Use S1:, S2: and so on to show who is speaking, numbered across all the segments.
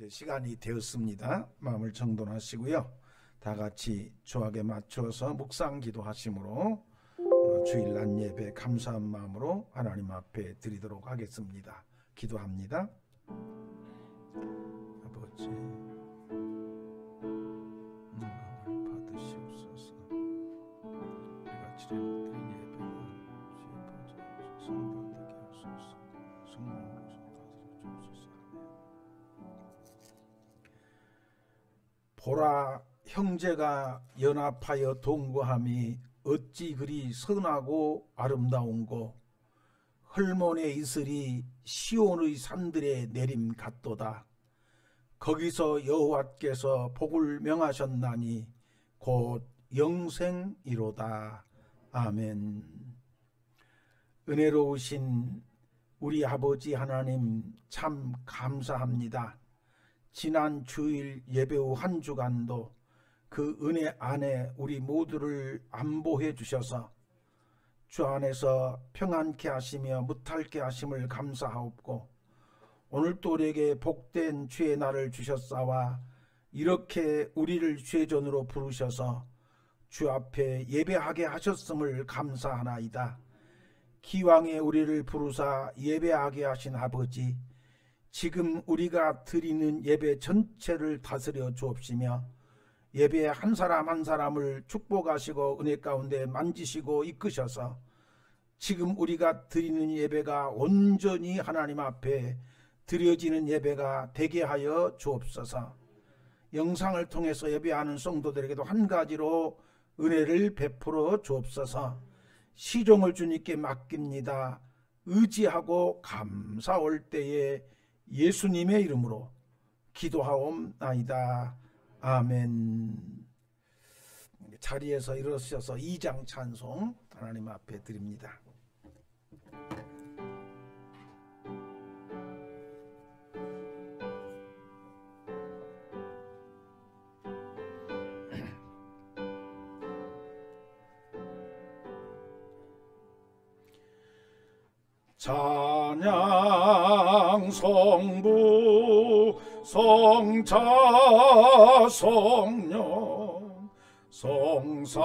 S1: 시간이 되었습니다. 마음을 정돈하시고요. 다 같이 조학에 맞춰서 묵상 기도하심으로 주일 낮 예배 감사한 마음으로 하나님 앞에 드리도록 하겠습니다. 기도합니다. 아버지, 마음을 받으시옵소서. 우리가 지금 드린 예배가 주의 보좌 성도 되게 하소서. 성령으로서 다스려 주옵소서. 보라, 형제가 연합하여 동거함이 어찌 그리 선하고 아름다운고, 헐몬의 이슬이 시온의 산들에 내림 같도다. 거기서 여호와께서 복을 명하셨나니 곧 영생이로다. 아멘. 은혜로우신 우리 아버지 하나님, 참 감사합니다. 지난 주일 예배 후 한 주간도 그 은혜 안에 우리 모두를 안보해 주셔서 주 안에서 평안케 하시며 무탈케 하심을 감사하옵고, 오늘 또 우리에게 복된 주의 날을 주셨사와 이렇게 우리를 주의 전으로 부르셔서 주 앞에 예배하게 하셨음을 감사하나이다. 기왕에 우리를 부르사 예배하게 하신 아버지, 지금 우리가 드리는 예배 전체를 다스려 주옵시며 예배 한 사람 한 사람을 축복하시고 은혜 가운데 만지시고 이끄셔서 지금 우리가 드리는 예배가 온전히 하나님 앞에 드려지는 예배가 되게 하여 주옵소서. 영상을 통해서 예배하는 성도들에게도 한 가지로 은혜를 베풀어 주옵소서. 시종을 주님께 맡깁니다. 의지하고 감사올 때에 예수님의 이름으로 기도하옵나이다. 아멘. 자리에서 일어서셔서 2장 찬송 하나님 앞에 드립니다. 찬양 성부 성자 성령 성삼일체께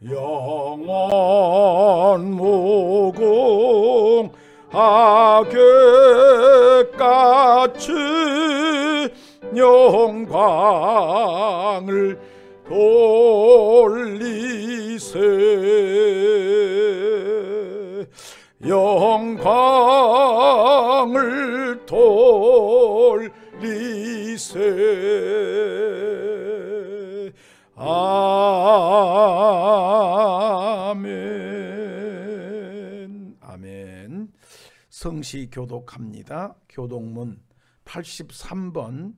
S1: 영원 무궁하게까지 영광을 돌리세. 영광을 돌리세. 아멘. 아멘. 성시 교독합니다. 교독문 83번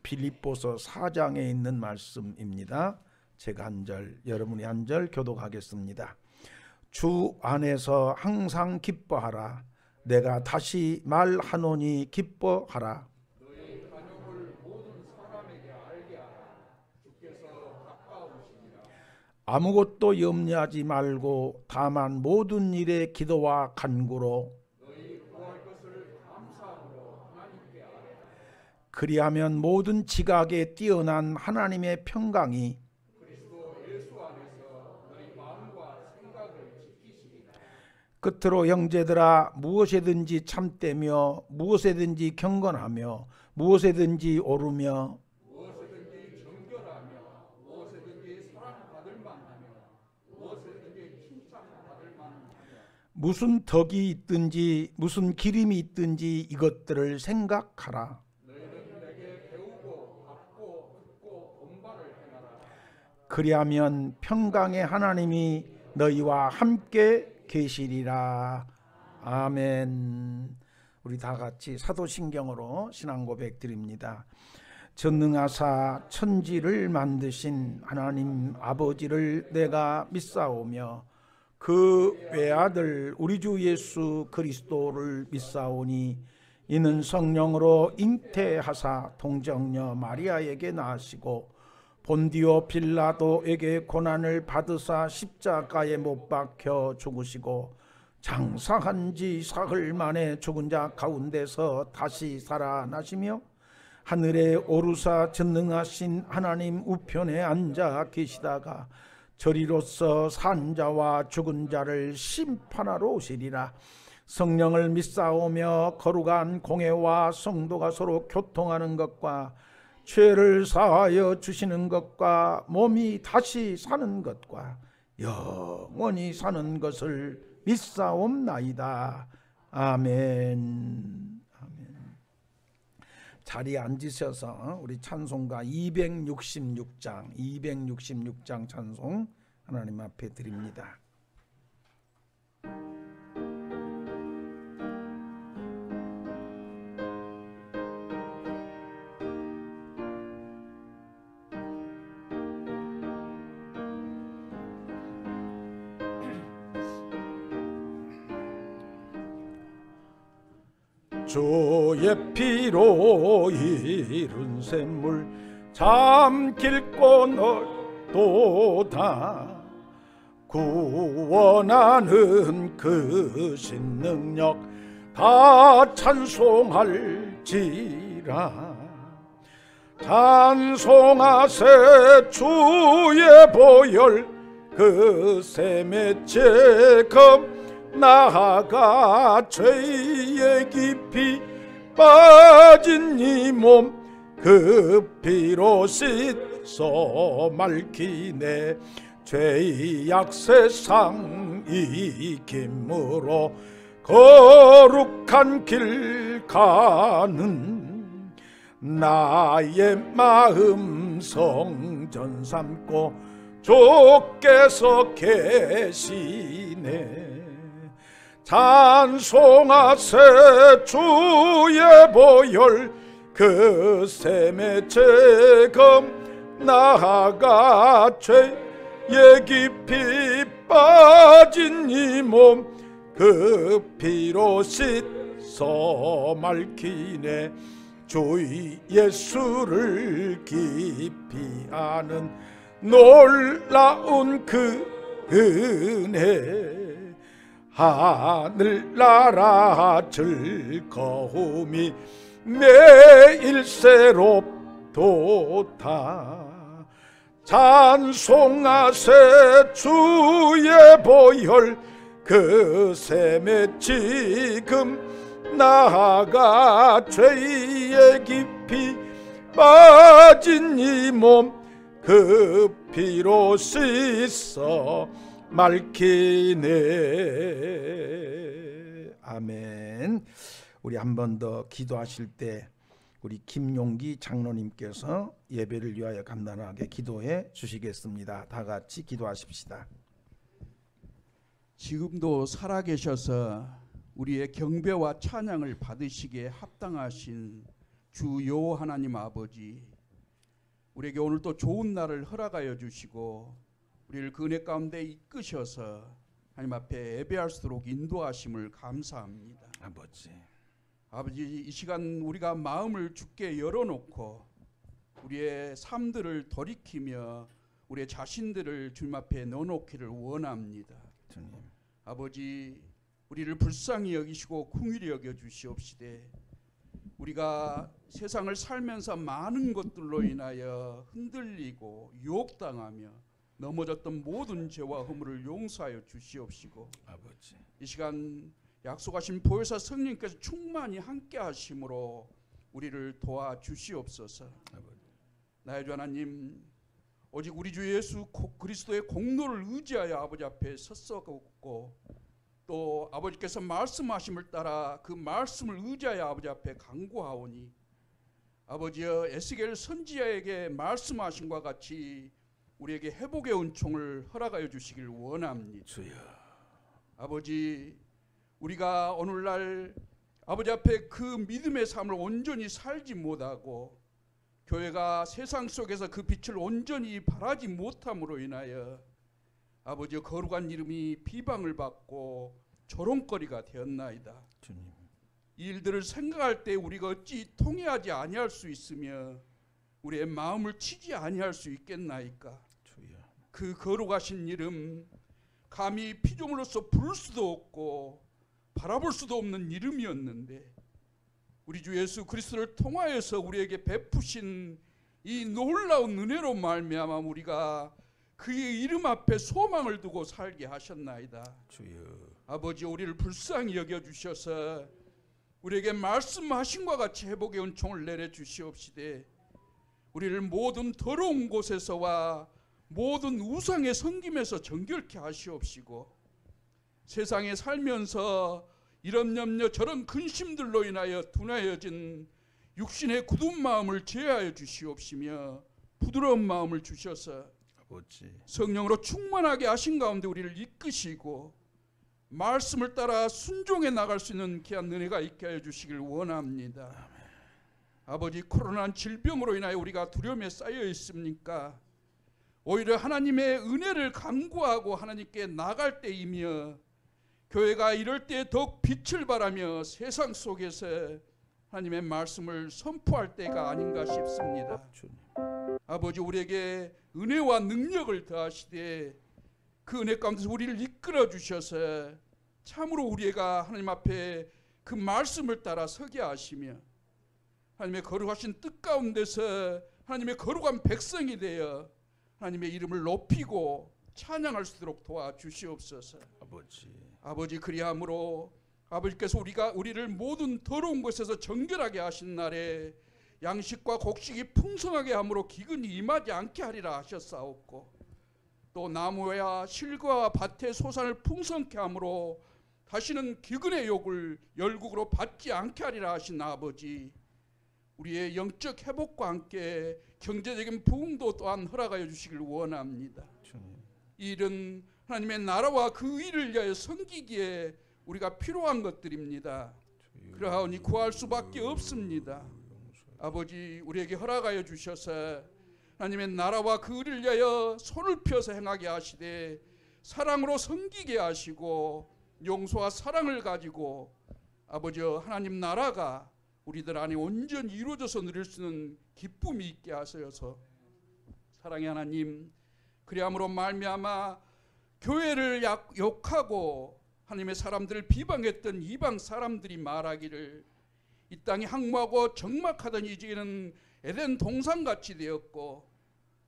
S1: 빌립보서 4장에 있는 말씀입니다. 제가 한 절, 여러분이 한 절 교독하겠습니다. 주 안에서 항상 기뻐하라. 내가 다시 말하노니 기뻐하라.
S2: 너희 간역을 모든 사람에게 알게 하라. 주께서 가까우시니라.
S1: 아무것도 염려하지 말고 다만 모든 일에 기도와 간구로 그리하면 모든 지각에 뛰어난 하나님의 평강이
S2: 그리스도 예수 안에서 너희 마음과 생각을 지키시리라.
S1: 끝으로 형제들아, 무엇에든지 참되며 무엇에든지 경건하며 무엇에든지 오르며
S2: 무엇에든지 정결하며 무엇에든지 사랑받을 만하며 무엇에든지 칭찬받을 만하며
S1: 무슨 덕이 있든지 무슨 기림이 있든지 이것들을 생각하라. 그리하면 평강의 하나님이 너희와 함께 계시리라. 아멘. 우리 다 같이 사도신경으로 신앙 고백 드립니다. 전능하사 천지를 만드신 하나님 아버지를 내가 믿사오며 그 외아들 우리 주 예수 그리스도를 믿사오니 이는 성령으로 잉태하사 동정녀 마리아에게 나시고 본디오 빌라도에게 고난을 받으사 십자가에 못 박혀 죽으시고 장사한 지 사흘 만에 죽은 자 가운데서 다시 살아나시며 하늘에 오르사 전능하신 하나님 우편에 앉아 계시다가 저리로서 산 자와 죽은 자를 심판하러 오시리라. 성령을 믿사오며 거룩한 공회와 성도가 서로 교통하는 것과 죄를 사하여 주시는 것과 몸이 다시 사는 것과 영원히 사는 것을 믿사옵나이다. 아멘. 아멘. 자리에 앉으셔서 우리 찬송가 266장 찬송 하나님 앞에 드립니다. 주의 피로 이룬 샘물 참 깊고 넓도다. 구원하는 그 신능력 다 찬송할지라. 찬송하세 주의 보혈 그 샘의 제금 나아가 죄에 깊이 빠진 이 몸 그 피로 씻어 맑히네. 죄의 약세상 이김으로 거룩한 길 가는 나의 마음 성전 삼고 주께서 계시네. 찬송하세 주의 보혈 그 샘의 제금 나아가 죄에 깊이 빠진 이 몸 그 피로 씻어 맑히네. 주 예수를 깊이 아는 놀라운 그 은혜 하늘나라 즐거움이 매일 새롭도다. 찬송하세 주의 보혈 그 샘에 지금 나아가 죄에 깊이 빠진 이 몸 그 피로 씻어 맑히네. 아멘. 우리 한 번 더 기도하실 때 우리 김용기 장로님께서 예배를 위하여 간단하게 기도해 주시겠습니다. 다 같이 기도하십시다.
S3: 지금도 살아계셔서 우리의 경배와 찬양을 받으시기에 합당하신 주 여호와 하나님 아버지, 우리에게 오늘 또 좋은 날을 허락하여 주시고 우리를 그 은혜 가운데 이끄셔서 하나님 앞에 예배할 수 있도록 인도하심을 감사합니다. 아버지, 이 시간 우리가 마음을 주께 열어놓고 우리의 삶들을 돌이키며 우리의 자신들을 주님 앞에 넣어놓기를 원합니다.
S1: 주님.
S3: 아버지, 우리를 불쌍히 여기시고 긍휼히 여겨 주시옵시되 우리가 세상을 살면서 많은 것들로 인하여 흔들리고 유혹당하며 넘어졌던 모든 죄와 허물을 용서하여 주시옵시고
S1: 아버지,
S3: 이 시간 약속하신 보혜사 성령님께서 충만히 함께 하심으로 우리를 도와주시옵소서. 나의 주 하나님, 오직 우리 주 예수 그리스도의 공로를 의지하여 아버지 앞에 섰었고 또 아버지께서 말씀하심을 따라 그 말씀을 의지하여 아버지 앞에 간구하오니 아버지여, 에스겔 선지자에게 말씀하신 것 같이 우리에게 회복의 은총을 허락하여 주시길 원합니다.
S1: 주여.
S3: 아버지, 우리가 오늘날 아버지 앞에 그 믿음의 삶을 온전히 살지 못하고 교회가 세상 속에서 그 빛을 온전히 발하지 못함으로 인하여 아버지 거룩한 이름이 비방을 받고 조롱거리가 되었나이다.
S1: 주님.
S3: 이 일들을 생각할 때 우리가 어찌 통회하지 아니할 수 있으며 우리의 마음을 치지 아니할 수 있겠나이까.
S1: 주여.
S3: 그 거룩하신 이름, 감히 피조물로서 부를 수도 없고 바라볼 수도 없는 이름이었는데 우리 주 예수 그리스도를 통하여서 우리에게 베푸신 이 놀라운 은혜로 말미암아 우리가 그의 이름 앞에 소망을 두고 살게 하셨나이다.
S1: 주여.
S3: 아버지, 우리를 불쌍히 여겨주셔서 우리에게 말씀하신 것 같이 회복의 은총을 내려주시옵시되 우리를 모든 더러운 곳에서와 모든 우상의 섬김에서 정결케 하시옵시고 세상에 살면서 이런 염려 저런 근심들로 인하여 둔하여진 육신의 굳은 마음을 제하여 주시옵시며 부드러운 마음을 주셔서
S1: 아버지.
S3: 성령으로 충만하게 하신 가운데 우리를 이끄시고 말씀을 따라 순종해 나갈 수 있는 귀한 은혜가 있게 하여 주시길 원합니다. 아버지, 코로나 질병으로 인하여 우리가 두려움에 쌓여 있습니까? 오히려 하나님의 은혜를 간구하고 하나님께 나갈 때이며 교회가 이럴 때 더욱 빛을 발하며 세상 속에서 하나님의 말씀을 선포할 때가 아닌가 싶습니다.
S1: 주님.
S3: 아버지, 우리에게 은혜와 능력을 더하시되 그 은혜 가운데서 우리를 이끌어 주셔서 참으로 우리가 하나님 앞에 그 말씀을 따라 서게 하시며 하나님의 거룩하신 뜻 가운데서 하나님의 거룩한 백성이 되어 하나님의 이름을 높이고 찬양할 수 있도록 도와주시옵소서. 아버지, 그리함으로 아버지께서 우리를 모든 더러운 것에서 정결하게 하신 날에 양식과 곡식이 풍성하게 함으로 기근이 임하지 않게 하리라 하셨사옵고 또 나무와 실과와 밭의 소산을 풍성케 함으로 다시는 기근의 욕을 열국으로 받지 않게 하리라 하신 아버지, 우리의 영적 회복과 함께 경제적인 부흥도 또한 허락하여 주시길 원합니다. 이 일은 하나님의 나라와 그 일을 위하여 섬기기에 우리가 필요한 것들입니다. 그러하오니 구할 수밖에 없습니다. 아버지, 우리에게 허락하여 주셔서 하나님의 나라와 그 일을 위하여 손을 펴서 행하게 하시되 사랑으로 섬기게 하시고 용서와 사랑을 가지고 아버지 하나님 나라가 우리들 안에 온전히 이루어져서 누릴 수 있는 기쁨이 있게 하셔서 사랑의 하나님, 그리함으로 말미암아 교회를 욕하고 하나님의 사람들을 비방했던 이방 사람들이 말하기를 이 땅이 항모하고 적막하던 이제는 에덴 동산같이 되었고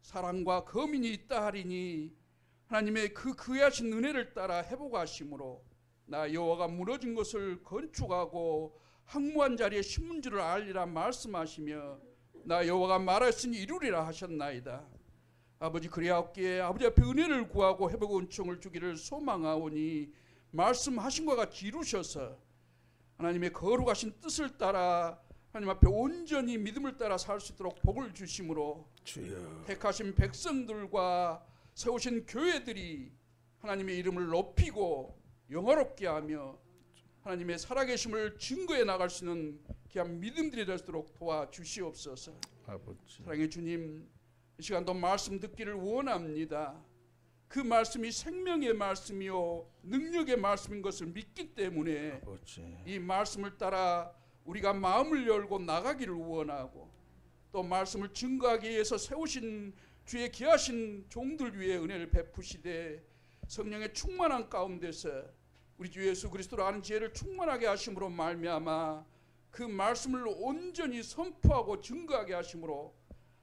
S3: 사랑과 거민이 있다 하리니 하나님의 그 귀하신 은혜를 따라 회복하심으로 나 여호와가 무너진 것을 건축하고 항모한 자리에 심은 줄을 알리라 말씀하시며 나 여호와가 말하였으니 이루리라 하셨나이다. 아버지, 그리하옵기에 아버지 앞에 은혜를 구하고 회복 은총을 주기를 소망하오니 말씀하신 것 같이 이루셔서 하나님의 거룩하신 뜻을 따라 하나님 앞에 온전히 믿음을 따라 살 수 있도록 복을 주심으로
S1: 주여.
S3: 택하신 백성들과 세우신 교회들이 하나님의 이름을 높이고 영화롭게 하며 하나님의 살아계심을 증거해 나갈 수 있는 귀한 믿음들이 될 수 있도록 도와주시옵소서.
S1: 아버지.
S3: 사랑의 주님, 이 시간도 말씀 듣기를 원합니다. 그 말씀이 생명의 말씀이요 능력의 말씀인 것을 믿기 때문에
S1: 아버지.
S3: 이 말씀을 따라 우리가 마음을 열고 나가기를 원하고 또 말씀을 증거하기 위해서 세우신 주의 귀하신 종들 위에 은혜를 베푸시되 성령의 충만한 가운데서 우리 주 예수 그리스도로 아는 지혜를 충만하게 하심으로 말미암아 그 말씀을 온전히 선포하고 증거하게 하심으로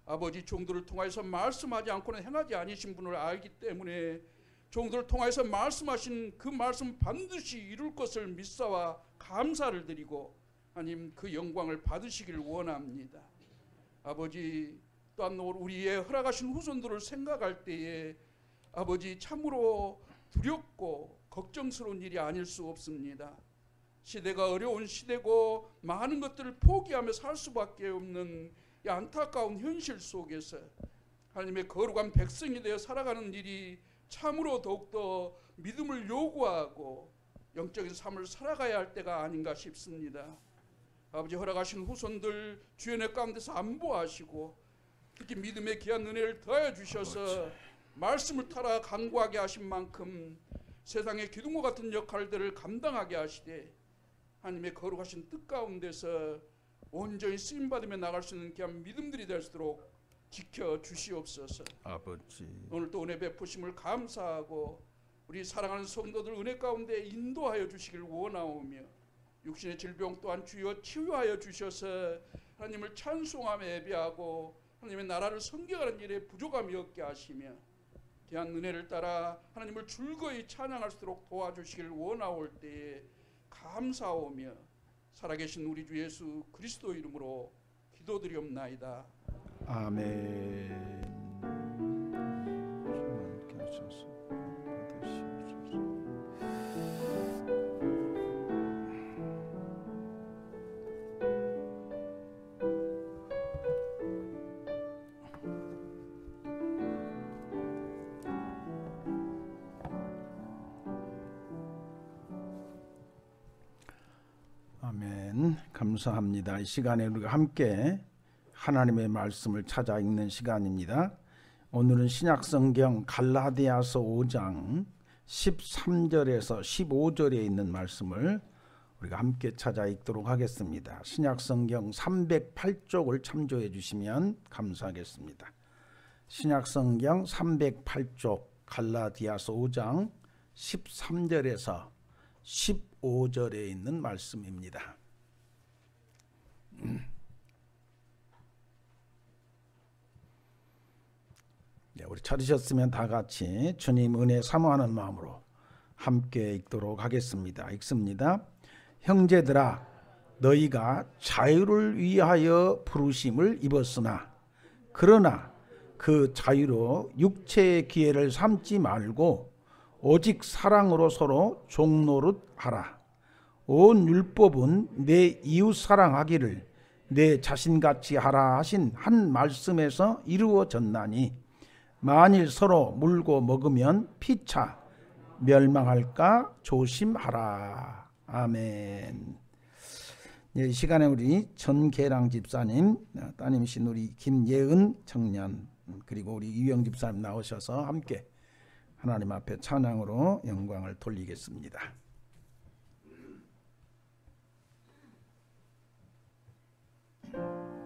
S3: 아버지, 종들을 통하여서 말씀하지 않고는 행하지 아니신 분을 알기 때문에 종들을 통하여서 말씀하신 그 말씀 반드시 이룰 것을 믿사와 감사를 드리고 하나님 그 영광을 받으시길 원합니다. 아버지, 또한 우리의 허락하신 후손들을 생각할 때에 아버지 참으로 두렵고 걱정스러운 일이 아닐 수 없습니다. 시대가 어려운 시대고 많은 것들을 포기하며 살 수밖에 없는 이 안타까운 현실 속에서 하나님의 거룩한 백성이 되어 살아가는 일이 참으로 더욱더 믿음을 요구하고 영적인 삶을 살아가야 할 때가 아닌가 싶습니다. 아버지, 허락하신 후손들 주연의 가운데서 안보하시고 특히 믿음의 귀한 은혜를 더하여 주셔서 말씀을 따라 간구하게 하신 만큼 세상의 기둥과 같은 역할들을 감당하게 하시되 하나님의 거룩하신 뜻 가운데서 온전히 쓰임받으며 나갈 수 있는 귀한 믿음들이 될 수 있도록 지켜주시옵소서.
S1: 아버지.
S3: 오늘 또 은혜 베푸심을 감사하고 우리 사랑하는 성도들 은혜 가운데 인도하여 주시길 원하오며 육신의 질병 또한 주여 치유하여 주셔서 하나님을 찬송하며 예배하고 하나님의 나라를 섬겨가는 일에 부족함이 없게 하시며 귀한 은혜를 따라 하나님을 즐거이 찬양할수록 도와주시길 원하올 때에 감사하오며 살아계신 우리 주 예수 그리스도 이름으로 기도드리옵나이다.
S1: 아멘. 아멘. 감사합니다. 이 시간에 우리가 함께 하나님의 말씀을 찾아 읽는 시간입니다. 오늘은 신약성경 갈라디아서 5장 13절에서 15절에 있는 말씀을 우리가 함께 찾아 읽도록 하겠습니다. 신약성경 308쪽을 참조해 주시면 감사하겠습니다. 신약성경 308쪽 갈라디아서 5장 13절에서 15절에 있는 말씀입니다. 네, 우리 찾으셨으면 다 같이 주님 은혜 사모하는 마음으로 함께 읽도록 하겠습니다. 읽습니다. 형제들아, 너희가 자유를 위하여 부르심을 입었으나 그러나 그 자유로 육체의 기회를 삼지 말고 오직 사랑으로 서로 종노릇 하라. 온 율법은 내 이웃 사랑하기를 내 자신같이 하라 하신 한 말씀에서 이루어졌나니 만일 서로 물고 먹으면 피차 멸망할까 조심하라. 아멘. 이 시간에 우리 전계랑 집사님, 따님이신 우리 김예은 청년, 그리고 우리 이영 집사님 나오셔서 함께 하나님 앞에 찬양으로 영광을 돌리겠습니다.
S4: 달라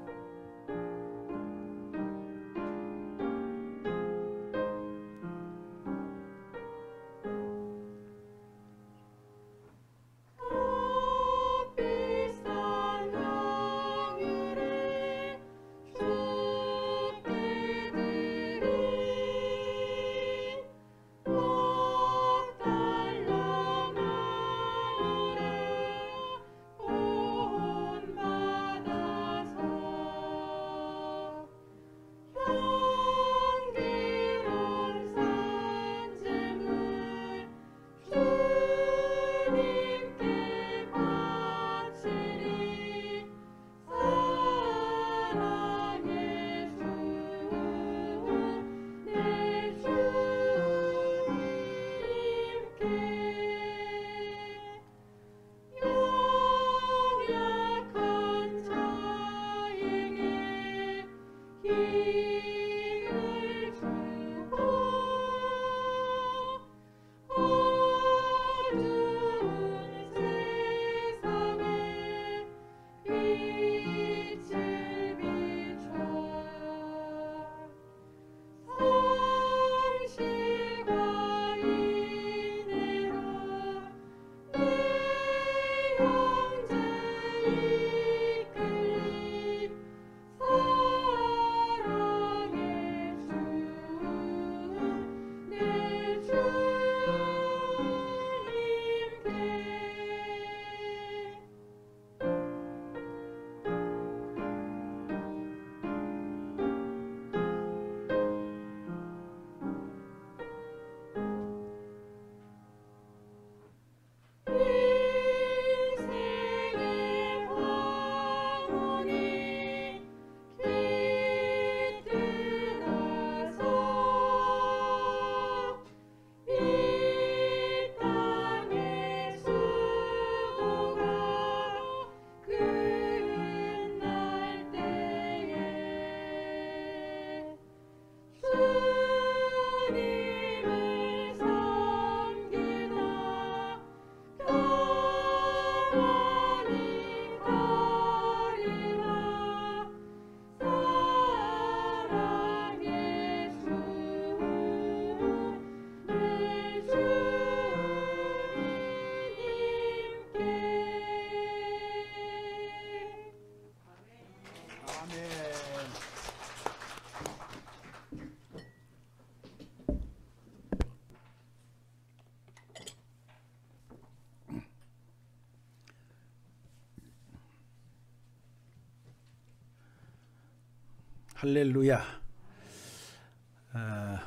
S1: 할렐루야.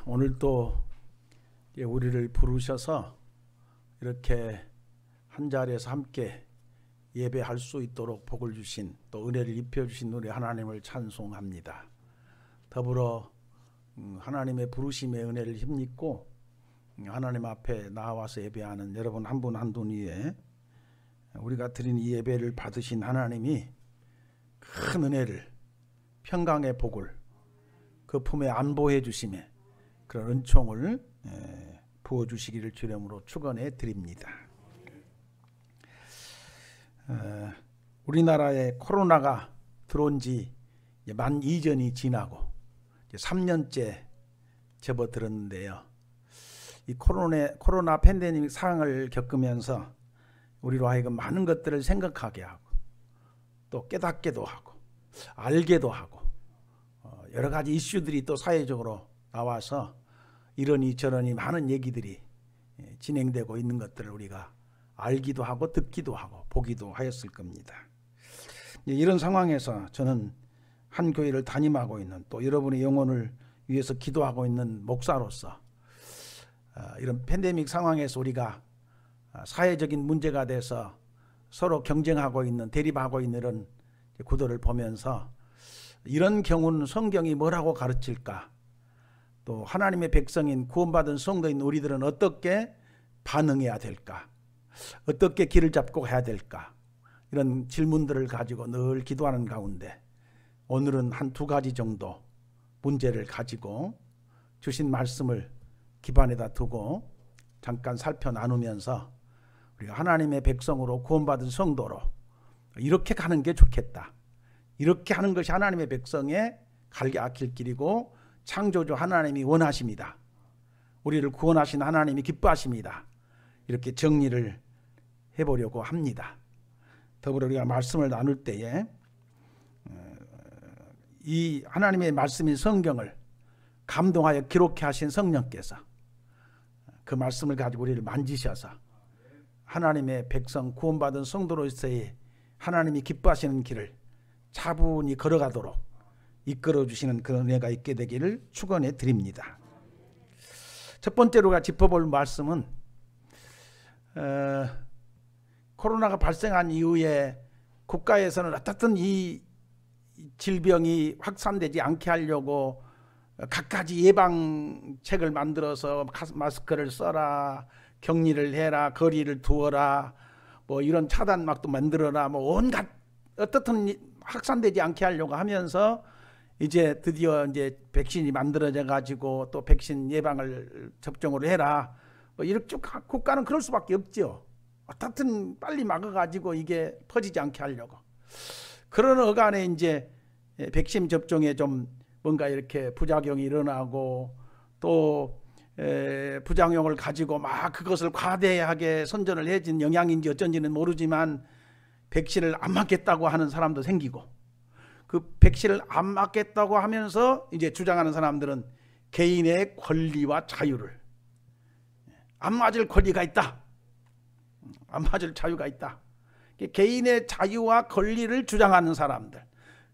S1: 오늘 또 우리를 부르셔서 이렇게 한 자리에서 함께 예배할 수 있도록 복을 주신, 또 은혜를 입혀주신 우리 하나님을 찬송합니다. 더불어 하나님의 부르심의 은혜를 힘입고 하나님 앞에 나와서 예배하는 여러분 한 분 한 분 위에 우리가 드린 이 예배를 받으신 하나님이 큰 은혜를, 평강의 복을 그 품에 안보해 주심에 그런 은총을 부어주시기를 주님으로 축원해 드립니다. 우리나라에 코로나가 들어온 지 만 2년이 지나고 3년째 접어들었는데요. 이 코로나 팬데믹 상황을 겪으면서 우리로 하여금 많은 것들을 생각하게 하고 또 깨닫게도 하고 알게도 하고 여러 가지 이슈들이 또 사회적으로 나와서 이러니 저러니 많은 얘기들이 진행되고 있는 것들을 우리가 알기도 하고 듣기도 하고 보기도 하였을 겁니다. 이런 상황에서 저는 한 교회를 담임하고 있는, 또 여러분의 영혼을 위해서 기도하고 있는 목사로서 이런 팬데믹 상황에서 우리가 사회적인 문제가 돼서 서로 경쟁하고 있는, 대립하고 있는 이런 구도를 보면서 이런 경우는 성경이 뭐라고 가르칠까, 또 하나님의 백성인 구원받은 성도인 우리들은 어떻게 반응해야 될까, 어떻게 길을 잡고 해야 될까, 이런 질문들을 가지고 늘 기도하는 가운데 오늘은 한 두 가지 정도 문제를 가지고 주신 말씀을 기반에다 두고 잠깐 살펴 나누면서 우리가 하나님의 백성으로 구원받은 성도로 이렇게 가는 게 좋겠다, 이렇게 하는 것이 하나님의 백성의 갈 길이고 창조주 하나님이 원하십니다, 우리를 구원하신 하나님이 기뻐하십니다, 이렇게 정리를 해보려고 합니다. 더불어 우리가 말씀을 나눌 때에 이 하나님의 말씀인 성경을 감동하여 기록해 하신 성령께서 그 말씀을 가지고 우리를 만지셔서 하나님의 백성 구원받은 성도로서의 하나님이 기뻐하시는 길을 차분히 걸어가도록 이끌어 주시는 그런 은혜가 있게 되기를 축원해 드립니다. 첫 번째로 짚어볼 말씀은 코로나가 발생한 이후에 국가에서는 어떻든 이 질병이 확산되지 않게 하려고 갖가지 예방책을 만들어서 마스크를 써라, 격리를 해라, 거리를 두어라, 뭐 이런 차단막도 만들어라, 뭐 온갖 어떻든 확산되지 않게 하려고 하면서 이제 드디어 이제 백신이 만들어져 가지고 또 백신 예방을 접종을 해라, 뭐 이렇게 국가는 그럴 수밖에 없죠. 어떻든 빨리 막아가지고 이게 퍼지지 않게 하려고. 그런 어간에 이제 백신 접종에 좀 뭔가 이렇게 부작용이 일어나고 또 부작용을 가지고 막 그것을 과대하게 선전을 해진 영향인지 어쩐지는 모르지만 백신을 안 맞겠다고 하는 사람도 생기고, 그 백신을 안 맞겠다고 하면서 이제 주장하는 사람들은 개인의 권리와 자유를, 안 맞을 권리가 있다, 안 맞을 자유가 있다, 개인의 자유와 권리를 주장하는 사람들.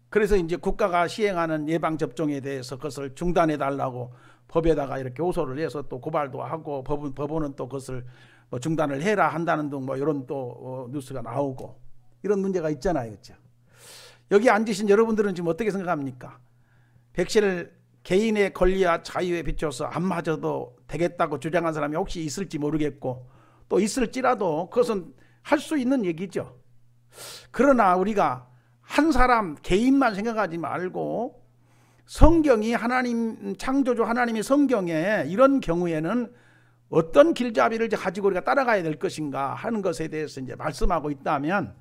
S1: 그래서 이제 국가가 시행하는 예방접종에 대해서 그것을 중단해 달라고 법에다가 이렇게 호소를 해서 또 고발도 하고 법원은 또 그것을 뭐 중단을 해라 한다는 등 뭐 이런 또 뉴스가 나오고 이런 문제가 있잖아요. 그렇죠? 여기 앉으신 여러분들은 지금 어떻게 생각합니까? 백신을 개인의 권리와 자유에 비춰서 안 맞아도 되겠다고 주장한 사람이 혹시 있을지 모르겠고, 또 있을지라도 그것은 할 수 있는 얘기죠. 그러나 우리가 한 사람 개인만 생각하지 말고 성경이 하나님 창조주 하나님의 성경에 이런 경우에는 어떤 길잡이를 가지고 우리가 따라가야 될 것인가 하는 것에 대해서 이제 말씀하고 있다면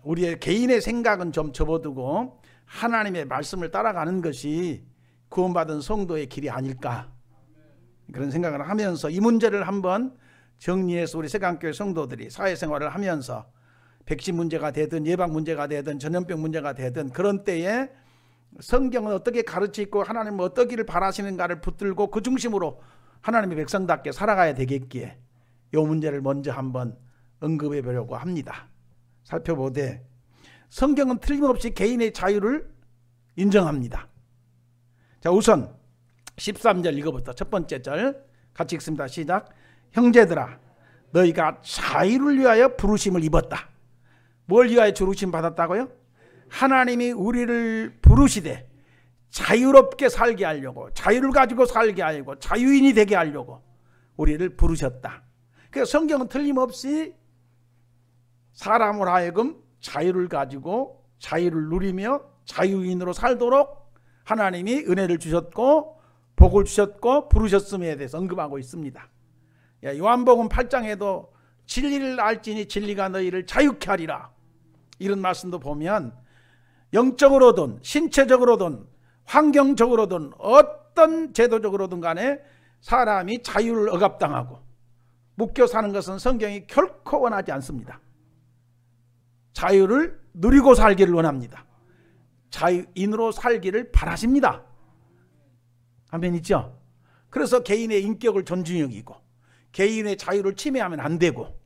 S1: 우리의 개인의 생각은 좀 접어두고 하나님의 말씀을 따라가는 것이 구원받은 성도의 길이 아닐까, 그런 생각을 하면서 이 문제를 한번 정리해서 우리 새강교회 성도들이 사회생활을 하면서 백신 문제가 되든 예방 문제가 되든 전염병 문제가 되든 그런 때에 성경은 어떻게 가르치고 하나님은 어떠기를 바라시는가를 붙들고 그 중심으로 하나님의 백성답게 살아가야 되겠기에 이 문제를 먼저 한번 언급해 보려고 합니다. 살펴보되 성경은 틀림없이 개인의 자유를 인정합니다. 자, 우선 13절 읽어부터 첫 번째 절 같이 읽습니다. 시작. 형제들아, 너희가 자유를 위하여 부르심을 입었다. 뭘 위하여 부르심 받았다고요? 하나님이 우리를 부르시되 자유롭게 살게 하려고, 자유를 가지고 살게 하려고, 자유인이 되게 하려고 우리를 부르셨다. 그래서 성경은 틀림없이 사람을 하여금 자유를 가지고 자유를 누리며 자유인으로 살도록 하나님이 은혜를 주셨고 복을 주셨고 부르셨음에 대해서 언급하고 있습니다. 요한복음 8장에도 진리를 알지니 진리가 너희를 자유케 하리라, 이런 말씀도 보면 영적으로든 신체적으로든 환경적으로든 어떤 제도적으로든 간에 사람이 자유를 억압당하고 묶여 사는 것은 성경이 결코 원하지 않습니다. 자유를 누리고 살기를 원합니다. 자유인으로 살기를 바라십니다. 아멘 있죠? 그래서 개인의 인격을 존중히 여기고 개인의 자유를 침해하면 안 되고,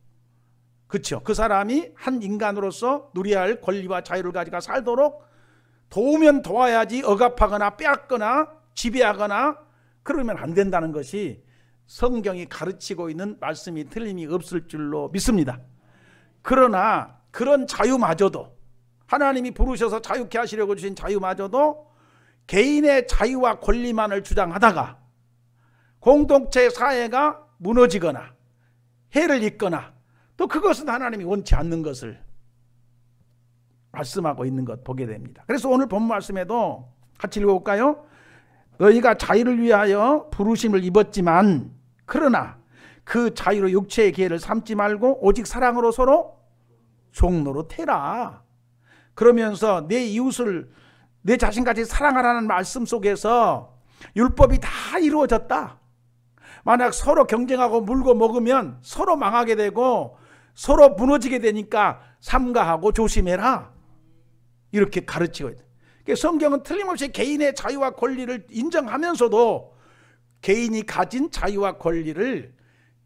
S1: 그렇죠? 그 사람이 한 인간으로서 누려야 할 권리와 자유를 가지고 살도록 도우면 도와야지 억압하거나 빼앗거나 지배하거나 그러면 안 된다는 것이 성경이 가르치고 있는 말씀이 틀림이 없을 줄로 믿습니다. 그러나 그런 자유마저도, 하나님이 부르셔서 자유케 하시려고 주신 자유마저도 개인의 자유와 권리만을 주장하다가 공동체 사회가 무너지거나 해를 입거나 또 그것은 하나님이 원치 않는 것을 말씀하고 있는 것 보게 됩니다. 그래서 오늘 본 말씀에도 같이 읽어볼까요? 너희가 자유를 위하여 부르심을 입었지만 그러나 그 자유로 육체의 기회를 삼지 말고 오직 사랑으로 서로 종로로 태라. 그러면서 내 이웃을 내 자신같이 사랑하라는 말씀 속에서 율법이 다 이루어졌다. 만약 서로 경쟁하고 물고 먹으면 서로 망하게 되고 서로 무너지게 되니까 삼가하고 조심해라, 이렇게 가르치고 있다. 성경은 틀림없이 개인의 자유와 권리를 인정하면서도 개인이 가진 자유와 권리를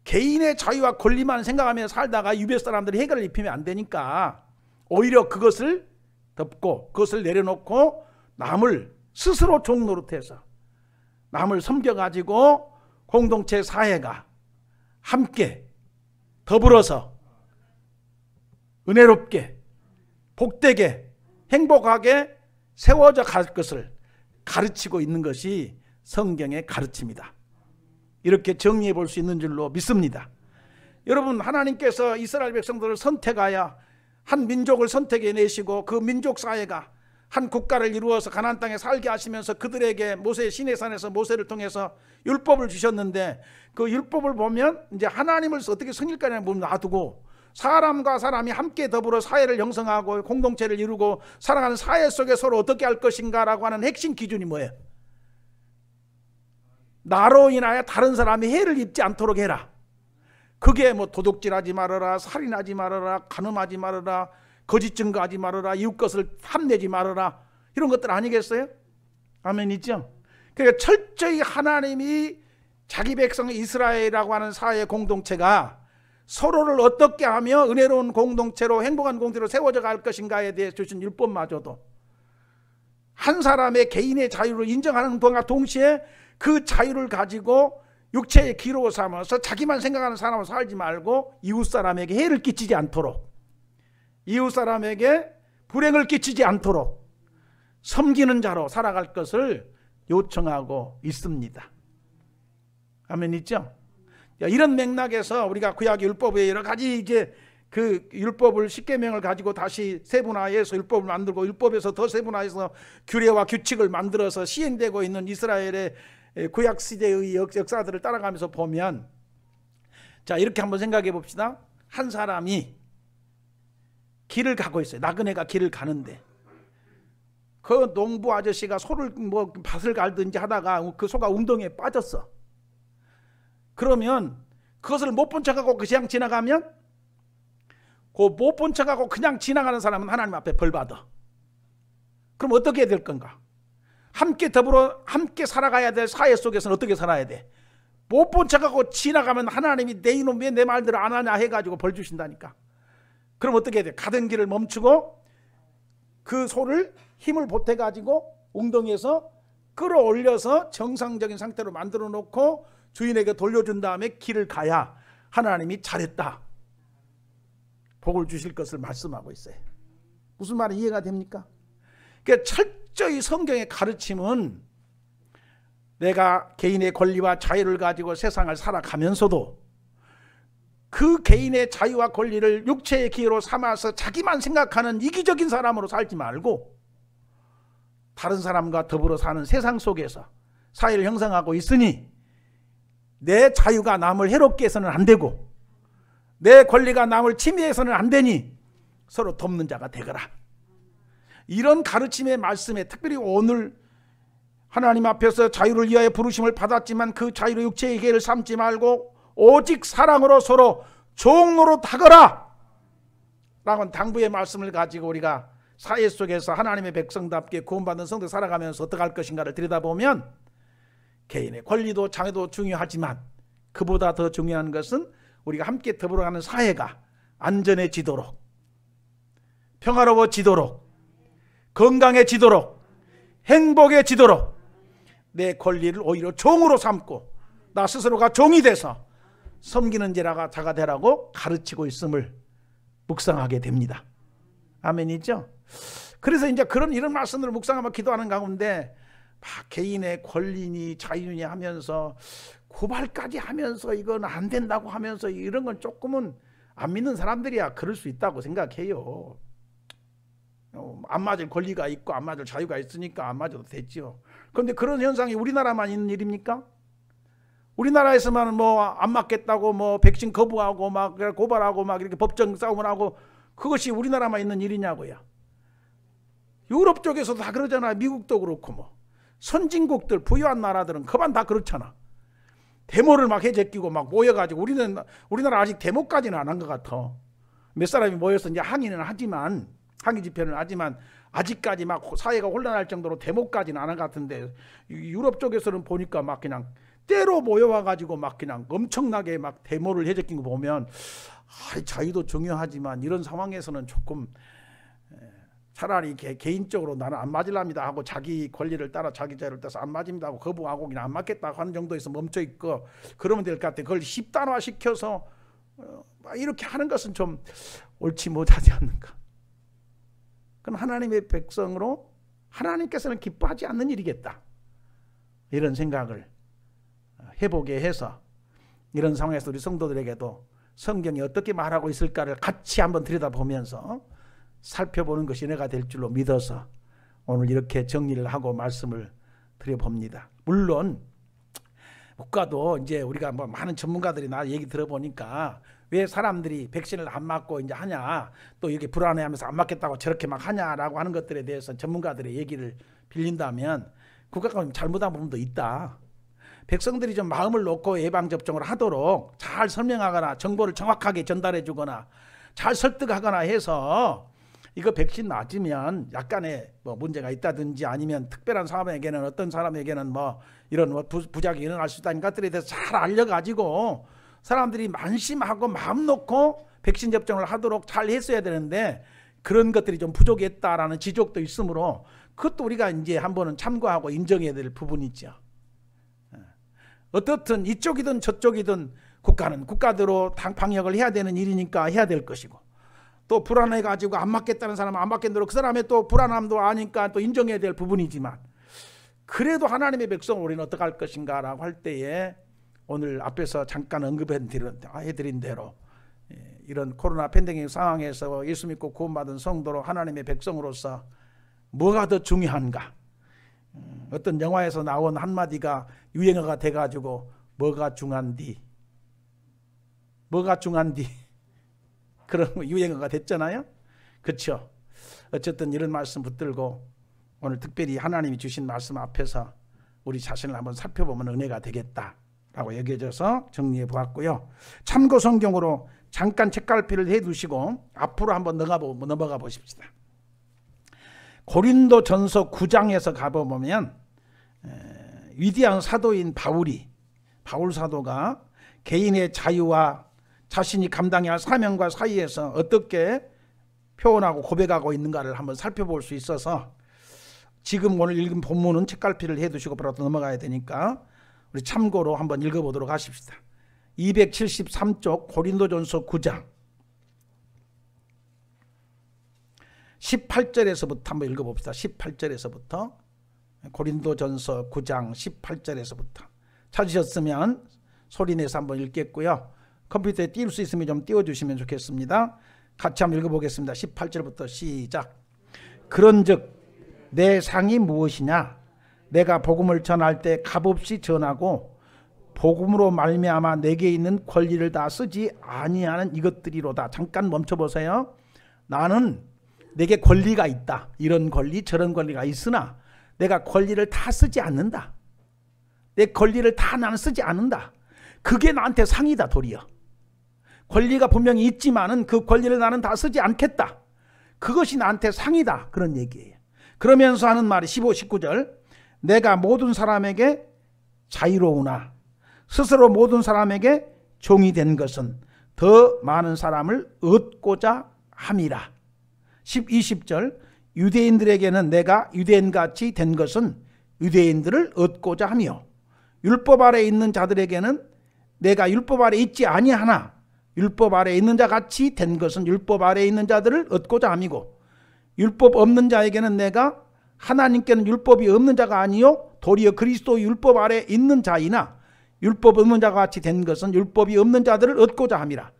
S1: 개인의 자유와 권리만 생각하며 살다가 유배 사람들이 해결을 입히면 안 되니까 오히려 그것을 덮고 그것을 내려놓고 남을 스스로 종노릇해서 남을 섬겨가지고 공동체 사회가 함께 더불어서 은혜롭게 복되게 행복하게 세워져 갈 것을 가르치고 있는 것이 성경의 가르침이다. 이렇게 정리해 볼 수 있는 줄로 믿습니다. 여러분, 하나님께서 이스라엘 백성들을 선택하여 한 민족을 선택해 내시고 그 민족 사회가 한 국가를 이루어서 가나안 땅에 살게 하시면서 그들에게 모세 시내산에서 모세를 통해서 율법을 주셨는데 그 율법을 보면 이제 하나님을 어떻게 섬길까를 놔두고 사람과 사람이 함께 더불어 사회를 형성하고 공동체를 이루고 살아가는 사회 속에 서로 어떻게 할 것인가라고 하는 핵심 기준이 뭐예요? 나로 인하여 다른 사람이 해를 입지 않도록 해라. 그게 뭐 도둑질하지 말아라, 살인하지 말아라, 간음하지 말아라, 거짓 증거하지 말아라, 이웃 것을 탐내지 말아라, 이런 것들 아니겠어요? 아멘 있죠? 그러니까 철저히 하나님이 자기 백성 이스라엘이라고 하는 사회 공동체가 서로를 어떻게 하며 은혜로운 공동체로 행복한 공동체로 세워져 갈 것인가에 대해 주신 율법마저도 한 사람의 개인의 자유를 인정하는 것과 동시에 그 자유를 가지고 육체의 기로 삼아서 자기만 생각하는 사람으로 살지 말고 이웃 사람에게 해를 끼치지 않도록, 이웃 사람에게 불행을 끼치지 않도록 섬기는 자로 살아갈 것을 요청하고 있습니다. 아멘 있죠? 이런 맥락에서 우리가 구약의 율법에 여러 가지 이제 그 율법을 10계명을 가지고 다시 세분화해서 율법을 만들고 율법에서 더 세분화해서 규례와 규칙을 만들어서 시행되고 있는 이스라엘의 구약 시대의 역사들을 따라가면서 보면, 자 이렇게 한번 생각해 봅시다. 한 사람이 길을 가고 있어요. 나그네가 길을 가는데 그 농부 아저씨가 소를 뭐 밭을 갈든지 하다가 그 소가 웅덩이에 빠졌어. 그러면 그것을 못 본 척하고 그냥 지나가면, 그 못 본 척하고 그냥 지나가는 사람은 하나님 앞에 벌 받아. 그럼 어떻게 해야 될 건가? 함께 더불어 함께 살아가야 될 사회 속에서는 어떻게 살아야 돼? 못 본 척하고 지나가면 하나님이 내 이놈 왜 내 말대로 안 하냐 해가지고 벌 주신다니까. 그럼 어떻게 해야 돼? 가던 길을 멈추고 그 소를 힘을 보태가지고 엉덩이에서 끌어올려서 정상적인 상태로 만들어 놓고 주인에게 돌려준 다음에 길을 가야 하나님이 잘했다, 복을 주실 것을 말씀하고 있어요. 무슨 말이 이해가 됩니까? 그러니까 철저히 성경의 가르침은 내가 개인의 권리와 자유를 가지고 세상을 살아가면서도 그 개인의 자유와 권리를 육체의 기회로 삼아서 자기만 생각하는 이기적인 사람으로 살지 말고 다른 사람과 더불어 사는 세상 속에서 사회를 형성하고 있으니 내 자유가 남을 해롭게 해서는 안 되고 내 권리가 남을 침해해서는 안 되니 서로 돕는 자가 되거라. 이런 가르침의 말씀에 특별히 오늘 하나님 앞에서 자유를 위하여 부르심을 받았지만 그 자유로 육체의 기회를 삼지 말고 오직 사랑으로 서로 종노릇하거라 라는 당부의 말씀을 가지고 우리가 사회 속에서 하나님의 백성답게 구원받은 성도 살아가면서 어떻게 할 것인가를 들여다보면 개인의 권리도 자유도 중요하지만 그보다 더 중요한 것은 우리가 함께 더불어가는 사회가 안전해지도록, 평화로워지도록, 건강해지도록, 행복해지도록 내 권리를 오히려 종으로 삼고 나 스스로가 종이 돼서 섬기는 자가 되라고 가르치고 있음을 묵상하게 됩니다. 아멘이죠? 그래서 이제 이런 말씀들을 묵상하며 기도하는 가운데 막 개인의 권리니 자유니 하면서 고발까지 하면서 이건 안 된다고 하면서 이런 건 조금은 안 믿는 사람들이야 그럴 수 있다고 생각해요. 안 맞을 권리가 있고 안 맞을 자유가 있으니까 안 맞아도 되죠. 그런데 그런 현상이 우리나라만 있는 일입니까? 우리나라에서만 뭐 안 맞겠다고 뭐 백신 거부하고 막 고발하고 막 이렇게 법정 싸움을 하고 그것이 우리나라만 있는 일이냐고요. 유럽 쪽에서도 다 그러잖아. 미국도 그렇고 뭐 선진국들 부유한 나라들은 그만 다 그렇잖아. 데모를 막 해제끼고 막 모여가지고 우리나라 아직 데모까지는 안 한 것 같아. 몇 사람이 모여서 이제 항의 집회는 하지만 아직까지 막 사회가 혼란할 정도로 데모까지는 안 한 것 같은데 유럽 쪽에서는 보니까 막 그냥 때로 모여와가지고 막 그냥 엄청나게 막 데모를 해제낀 거 보면 자유도 중요하지만 이런 상황에서는 조금 차라리 개인적으로 나는 안 맞으랍니다 하고 자기 권리를 따라 자기 자유를 따라서 안 맞습니다 하고 거부하고 그냥 안 맞겠다고 하는 정도에서 멈춰 있고 그러면 될 것 같아. 그걸 10단화 시켜서 이렇게 하는 것은 좀 옳지 못하지 않는가. 그건 하나님의 백성으로 하나님께서는 기뻐하지 않는 일이겠다. 이런 생각을 해보게 해서 이런 상황에서 우리 성도들에게도 성경이 어떻게 말하고 있을까를 같이 한번 들여다보면서 살펴보는 것이 은혜가 될 줄로 믿어서 오늘 이렇게 정리를 하고 말씀을 드려봅니다. 물론 국가도 이제 우리가 뭐 많은 전문가들이 나 얘기 들어보니까 왜 사람들이 백신을 안 맞고 이제 하냐, 또 이렇게 불안해하면서 안 맞겠다고 저렇게 막 하냐라고 하는 것들에 대해서 전문가들의 얘기를 빌린다면 국가가 잘못한 부분도 있다. 백성들이 좀 마음을 놓고 예방접종을 하도록 잘 설명하거나 정보를 정확하게 전달해 주거나 잘 설득하거나 해서 이거 백신 맞으면 약간의 뭐 문제가 있다든지 아니면 특별한 사람에게는 어떤 사람에게는 뭐 이런 부작용이 일어날 수 있다는 것들에 대해서 잘 알려가지고 사람들이 만심하고 마음 놓고 백신 접종을 하도록 잘 했어야 되는데 그런 것들이 좀 부족했다라는 지적도 있으므로 그것도 우리가 이제 한번은 참고하고 인정해야 될 부분이죠. 어떻든 이쪽이든 저쪽이든 국가는 국가대로 방역을 해야 되는 일이니까 해야 될 것이고 또 불안해가지고 안 맞겠다는 사람은 안 맞겠는 대로 그 사람의 또 불안함도 아니까 또 인정해야 될 부분이지만 그래도 하나님의 백성 우리는 어떻게 할 것인가 라고 할 때에 오늘 앞에서 잠깐 언급해드린 대로 이런 코로나 팬데믹 상황에서 예수 믿고 구원받은 성도로 하나님의 백성으로서 뭐가 더 중요한가. 어떤 영화에서 나온 한마디가 유행어가 돼가지고 뭐가 중한디 그런 유행어가 됐잖아요. 그렇죠. 어쨌든 이런 말씀 붙들고 오늘 특별히 하나님이 주신 말씀 앞에서 우리 자신을 한번 살펴보면 은혜가 되겠다라고 여겨져서 정리해 보았고요. 참고 성경으로 잠깐 책갈피를 해두시고 앞으로 한번 넘어가 보십시다. 고린도 전서 9장에서 가보면 위대한 사도인 바울 사도가 개인의 자유와 자신이 감당해야 할 사명과 사이에서 어떻게 표현하고 고백하고 있는가를 한번 살펴볼 수 있어서 지금 오늘 읽은 본문은 책갈피를 해두시고 바로 넘어가야 되니까 우리 참고로 한번 읽어보도록 하십시다. 273쪽 고린도전서 9장 18절에서부터 한번 읽어봅시다. 18절에서부터 고린도전서 9장 18절에서부터 찾으셨으면 소리내서 한번 읽겠고요. 컴퓨터에 띄울 수 있으면 좀 띄워주시면 좋겠습니다. 같이 한번 읽어보겠습니다. 18절부터 시작. 그런즉 내 상이 무엇이냐? 내가 복음을 전할 때 값없이 전하고 복음으로 말미암아 내게 있는 권리를 다 쓰지 아니하는 이것들이로다. 잠깐 멈춰보세요. 나는 내게 권리가 있다. 이런 권리 저런 권리가 있으나 내가 권리를 다 쓰지 않는다. 내 권리를 다 나는 쓰지 않는다. 그게 나한테 상이다. 도리어 권리가 분명히 있지만은 그 권리를 나는 다 쓰지 않겠다. 그것이 나한테 상이다. 그런 얘기예요. 그러면서 하는 말이 15, 19절 내가 모든 사람에게 자유로우나 스스로 모든 사람에게 종이 된 것은 더 많은 사람을 얻고자 함이라. 20절 유대인들에게는 내가 유대인같이 된 것은 유대인들을 얻고자 하며 율법 아래 있는 자들에게는 내가 율법 아래 있지 아니하나 율법 아래 있는 자 같이 된 것은 율법 아래 있는 자들을 얻고자 함이고 율법 없는 자에게는 내가 하나님께는 율법이 없는 자가 아니요 도리어 그리스도 율법 아래 있는 자이나 율법 없는 자가 같이 된 것은 율법이 없는 자들을 얻고자 함이라.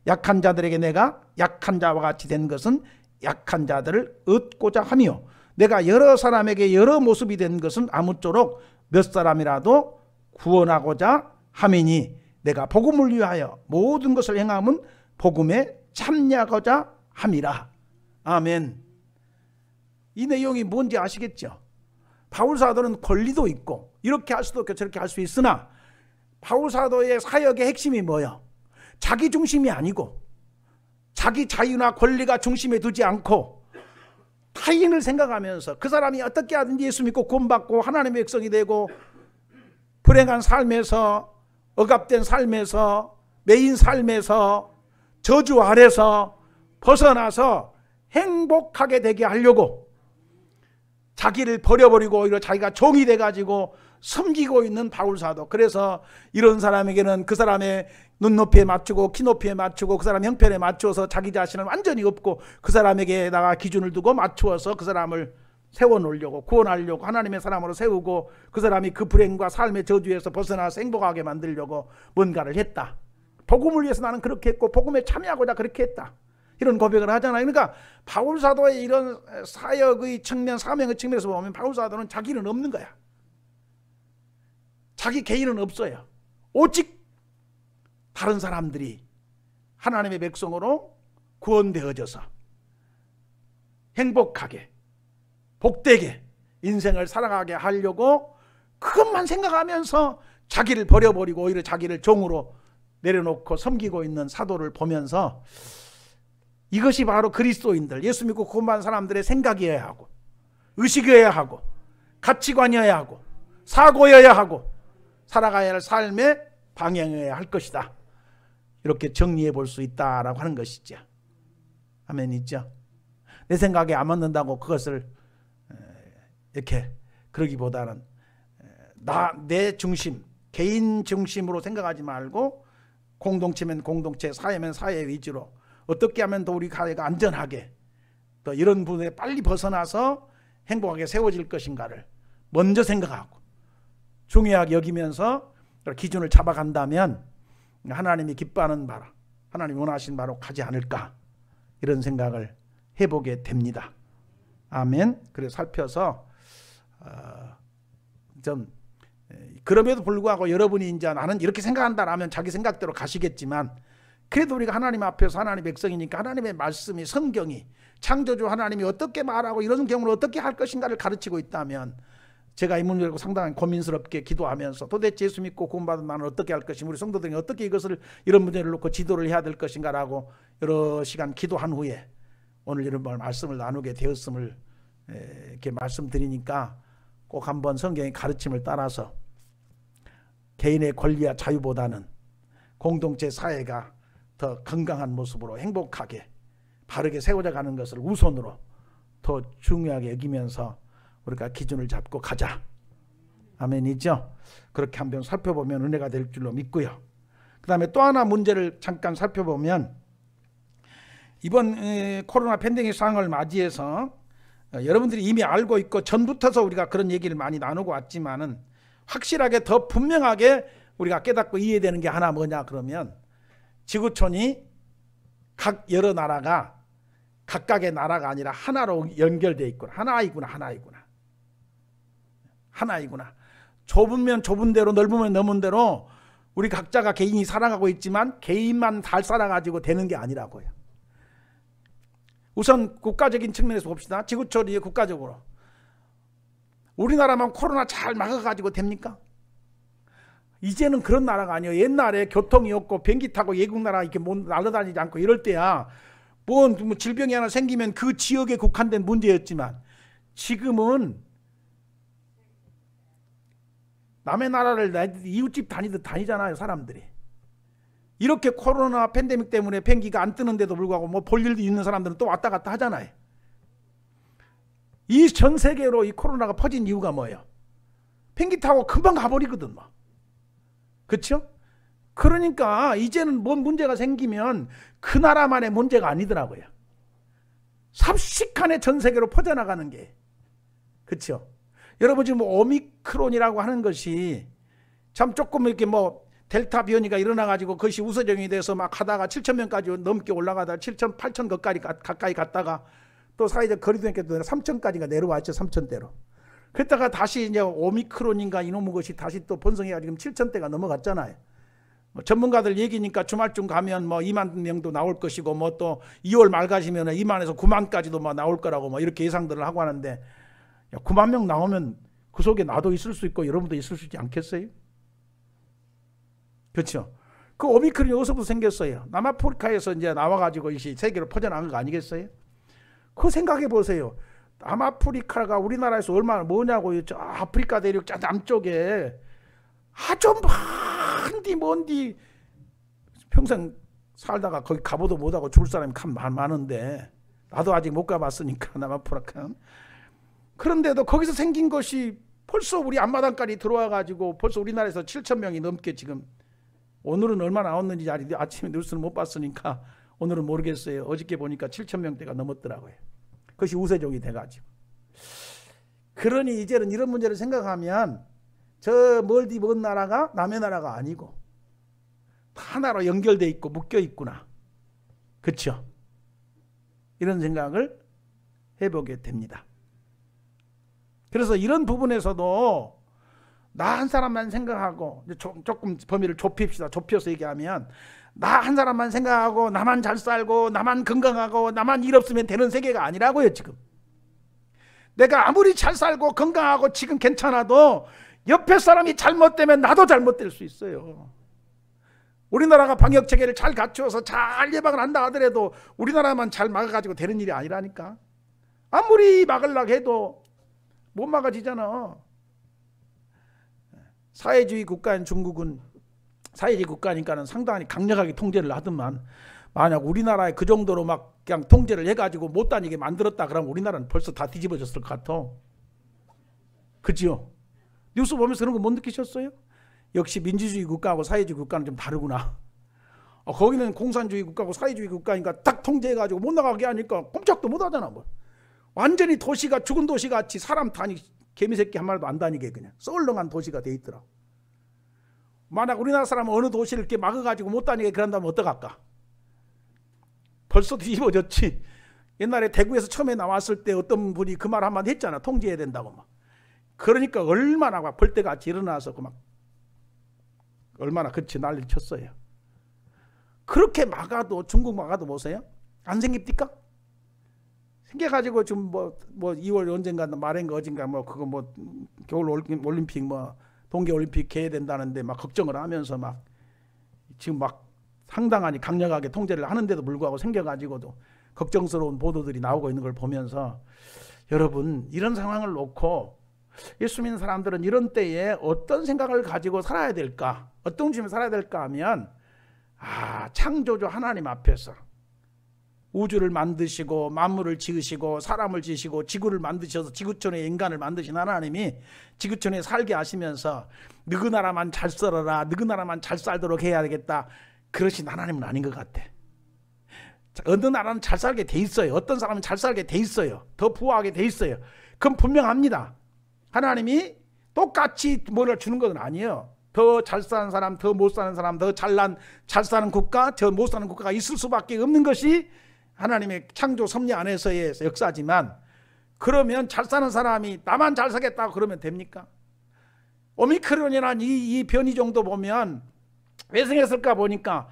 S1: 약한 자들에게 내가 약한 자와 같이 된 것은 약한 자들을 얻고자 하며 내가 여러 사람에게 여러 모습이 된 것은 아무쪼록 몇 사람이라도 구원하고자 함이니 내가 복음을 위하여 모든 것을 행함은 복음에 참여하고자 함이라. 아멘. 이 내용이 뭔지 아시겠죠? 바울사도는 권리도 있고 이렇게 할 수도 있고 저렇게 할 수 있으나 바울사도의 사역의 핵심이 뭐예요? 자기 중심이 아니고 자기 자유나 권리가 중심에 두지 않고 타인을 생각하면서 그 사람이 어떻게 하든지 예수 믿고 구원받고 하나님의 백성이 되고 불행한 삶에서 억압된 삶에서 매인 삶에서 저주 아래서 벗어나서 행복하게 되게 하려고 자기를 버려버리고 오히려 자기가 종이 돼가지고 섬기고 있는 바울사도. 그래서 이런 사람에게는 그 사람의 눈높이에 맞추고 키높이에 맞추고 그 사람 형편에 맞추어서 자기 자신을 완전히 없고 그 사람에게다가 기준을 두고 맞추어서 그 사람을 세워놓으려고 구원하려고 하나님의 사람으로 세우고 그 사람이 그 불행과 삶의 저주에서 벗어나서 행복하게 만들려고 뭔가를 했다. 복음을 위해서 나는 그렇게 했고 복음에 참여하고자 그렇게 했다. 이런 고백을 하잖아요. 그러니까 바울사도의 이런 사역의 측면, 사명의 측면에서 보면 바울사도는 자기는 없는 거야. 자기 개인은 없어요. 오직 다른 사람들이 하나님의 백성으로 구원되어져서 행복하게 복되게 인생을 살아가게 하려고 그것만 생각하면서 자기를 버려버리고 오히려 자기를 종으로 내려놓고 섬기고 있는 사도를 보면서 이것이 바로 그리스도인들, 예수 믿고 구원받은 사람들의 생각이어야 하고 의식이어야 하고 가치관이어야 하고 사고여야 하고 살아가야 할 삶의 방향이어야 할 것이다. 이렇게 정리해 볼 수 있다라고 하는 것이죠. 아멘이죠. 내 생각에 안 맞는다고 그것을 이렇게 그러기보다는 내 중심, 개인 중심으로 생각하지 말고 공동체면 공동체, 사회면 사회 위주로 어떻게 하면 더 우리 가게가 안전하게 또 이런 부분에 빨리 벗어나서 행복하게 세워질 것인가를 먼저 생각하고 중요하게 여기면서 기준을 잡아간다면 하나님이 기뻐하는 바로, 하나님이 원하시는 바로 가지 않을까 이런 생각을 해보게 됩니다. 아멘. 그래서 살펴서 좀 그럼에도 불구하고 여러분이 이제 나는 이렇게 생각한다라면 자기 생각대로 가시겠지만 그래도 우리가 하나님 앞에서 하나님 백성이니까 하나님의 말씀이 성경이 창조주 하나님이 어떻게 말하고 이런 경우를 어떻게 할 것인가를 가르치고 있다면 제가 이 문제를 상당히 고민스럽게 기도하면서 도대체 예수 믿고 구원받은 나는 어떻게 할 것인가, 우리 성도들이 어떻게 이것을 이런 문제를 놓고 지도를 해야 될 것인가라고 여러 시간 기도한 후에 오늘 이런 말씀을 나누게 되었음을 이렇게 말씀드리니까 꼭 한번 성경의 가르침을 따라서 개인의 권리와 자유보다는 공동체 사회가 더 건강한 모습으로 행복하게 바르게 세워져 가는 것을 우선으로 더 중요하게 여기면서 우리가 기준을 잡고 가자. 아멘이죠? 그렇게 한번 살펴보면 은혜가 될 줄로 믿고요. 그 다음에 또 하나 문제를 잠깐 살펴보면 이번 코로나 팬데믹 상황을 맞이해서 여러분들이 이미 알고 있고 전부터서 우리가 그런 얘기를 많이 나누고 왔지만은 확실하게 더 분명하게 우리가 깨닫고 이해되는 게 하나 뭐냐 그러면 지구촌이 각 여러 나라가 각각의 나라가 아니라 하나로 연결되어 있구나. 하나이구나. 좁으면 좁은 대로 넓으면 넓은 대로 우리 각자가 개인이 살아가고 있지만 개인만 잘 살아가지고 되는 게 아니라고요. 우선 국가적인 측면에서 봅시다. 지구촌이 국가적으로 우리나라만 코로나 잘 막아가지고 됩니까? 이제는 그런 나라가 아니에요. 옛날에 교통이 없고 비행기 타고 외국 나라 이렇게 날아다니지 않고 이럴 때야 뭐 질병이 하나 생기면 그 지역에 국한된 문제였지만 지금은 남의 나라를 이웃집 다니듯 다니잖아요. 사람들이. 이렇게 코로나 팬데믹 때문에 비행기가 안 뜨는데도 불구하고 뭐 볼 일도 있는 사람들은 또 왔다 갔다 하잖아요. 이 전 세계로 이 코로나가 퍼진 이유가 뭐예요? 비행기 타고 금방 가버리거든 뭐. 그렇죠? 그러니까 이제는 뭔 문제가 생기면 그 나라만의 문제가 아니더라고요. 삽시간에 전 세계로 퍼져나가는 게. 그렇죠? 여러분 지금 오미크론이라고 하는 것이 참 조금 이렇게 뭐 델타 변이가 일어나가지고 그것이 우서정이 돼서 막 하다가 7,000명까지 넘게 올라가다가 7,000, 8,000 가까이 갔다가 또 사회적 거리두기 때문에 3,000까지가 내려왔죠. 3,000대로. 그랬다가 다시 이제 오미크론인가 이놈의 것이 다시 또 번성해가지고 지금 7,000대가 넘어갔잖아요. 뭐 전문가들 얘기니까 주말쯤 가면 뭐 2만 명도 나올 것이고 뭐 또 2월 말 가시면 2만에서 9만까지도 뭐 나올 거라고 뭐 이렇게 예상들을 하고 하는데 야, 9만 명 나오면 그 속에 나도 있을 수 있고 여러분도 있을 수 있지 않겠어요? 그렇죠? 그 오미크론이 어디서부터 생겼어요? 남아프리카에서 이제 나와가지고 이제 세계로 퍼져나간 거 아니겠어요? 그거 생각해 보세요. 남아프리카가 우리나라에서 얼마나 뭐냐고요. 저 아프리카 대륙 저 남쪽에 아주 먼디 평생 살다가 거기 가보도 못하고 줄 사람이 많은데 나도 아직 못 가봤으니까 남아프리카. 그런데도 거기서 생긴 것이 벌써 우리 앞마당까지 들어와가지고 벌써 우리나라에서 7,000명이 넘게 지금 오늘은 얼마 나왔는지 아침에 뉴스는 못 봤으니까 오늘은 모르겠어요. 어저께 보니까 7,000명대가 넘었더라고요. 그것이 우세종이 돼가지고. 그러니 이제는 이런 문제를 생각하면 저 멀디 먼 나라가 남의 나라가 아니고 하나로 연결돼 있고 묶여 있구나. 그렇죠? 이런 생각을 해보게 됩니다. 그래서 이런 부분에서도 나 한 사람만 생각하고 조금 범위를 좁혀서 얘기하면 나 한 사람만 생각하고 나만 잘 살고 나만 건강하고 나만 일 없으면 되는 세계가 아니라고요. 지금 내가 아무리 잘 살고 건강하고 지금 괜찮아도 옆에 사람이 잘못되면 나도 잘못될 수 있어요. 우리나라가 방역체계를 잘 갖추어서 잘 예방을 한다 하더라도 우리나라만 잘 막아가지고 되는 일이 아니라니까. 아무리 막으려고 해도 못 막아지잖아. 사회주의 국가인 중국은 사회주의 국가니까는 상당히 강력하게 통제를 하더만 만약 우리나라에 그 정도로 막 그냥 통제를 해가지고 못 다니게 만들었다 그러면 우리나라는 벌써 다 뒤집어졌을 것 같아. 그죠? 뉴스 보면서 그런 거 못 느끼셨어요? 역시 민주주의 국가하고 사회주의 국가는 좀 다르구나. 거기는 공산주의 국가고 사회주의 국가니까 딱 통제해가지고 못 나가게 하니까 꼼짝도 못 하잖아. 뭐. 완전히 도시가 죽은 도시같이 사람 개미새끼 한 마리도 안 다니게 그냥 썰렁한 도시가 돼 있더라. 만약 우리나라 사람은 어느 도시를 이렇게 막아가지고 못 다니게 그런다면 어떡할까? 벌써 뒤집어졌지. 옛날에 대구에서 처음에 나왔을 때 어떤 분이 그 말 한마디 했잖아. 통제해야 된다고 막. 그러니까 얼마나 막 벌떼같이 일어나서 막 얼마나 그치 난리를 쳤어요. 그렇게 막아도 중국 막아도 보세요. 안 생깁니까? 생겨가지고 지금 뭐 2월 언젠가 말인가 어딘가 뭐 그거 뭐 겨울 올림픽 뭐 동계 올림픽 개최 된다는데 막 걱정을 하면서 막 지금 막 상당하니 강력하게 통제를 하는데도 불구하고 생겨가지고도 걱정스러운 보도들이 나오고 있는 걸 보면서 여러분 이런 상황을 놓고 예수 믿는 사람들은 이런 때에 어떤 생각을 가지고 살아야 될까? 어떤 중심에 살아야 될까 하면 창조주 하나님 앞에서 우주를 만드시고 만물을 지으시고 사람을 지으시고 지구를 만드셔서 지구촌에 인간을 만드신 하나님이 지구촌에 살게 하시면서 너그 나라만 잘 살아라, 너그 나라만 잘 살도록 해야 되겠다, 그러신 하나님은 아닌 것 같아. 어느 나라는 잘 살게 돼 있어요. 어떤 사람은 잘 살게 돼 있어요. 더 부하게 돼 있어요. 그건 분명합니다. 하나님이 똑같이 뭐를 주는 것은 아니에요. 더 잘 사는 사람, 더 못 사는 사람, 더 잘 사는 국가, 더 못 사는 국가가 있을 수밖에 없는 것이 하나님의 창조 섭리 안에서의 역사지만, 그러면 잘 사는 사람이 나만 잘 살겠다고 그러면 됩니까? 오미크론이라는 이 변이 정도 보면 왜 생겼을까 보니까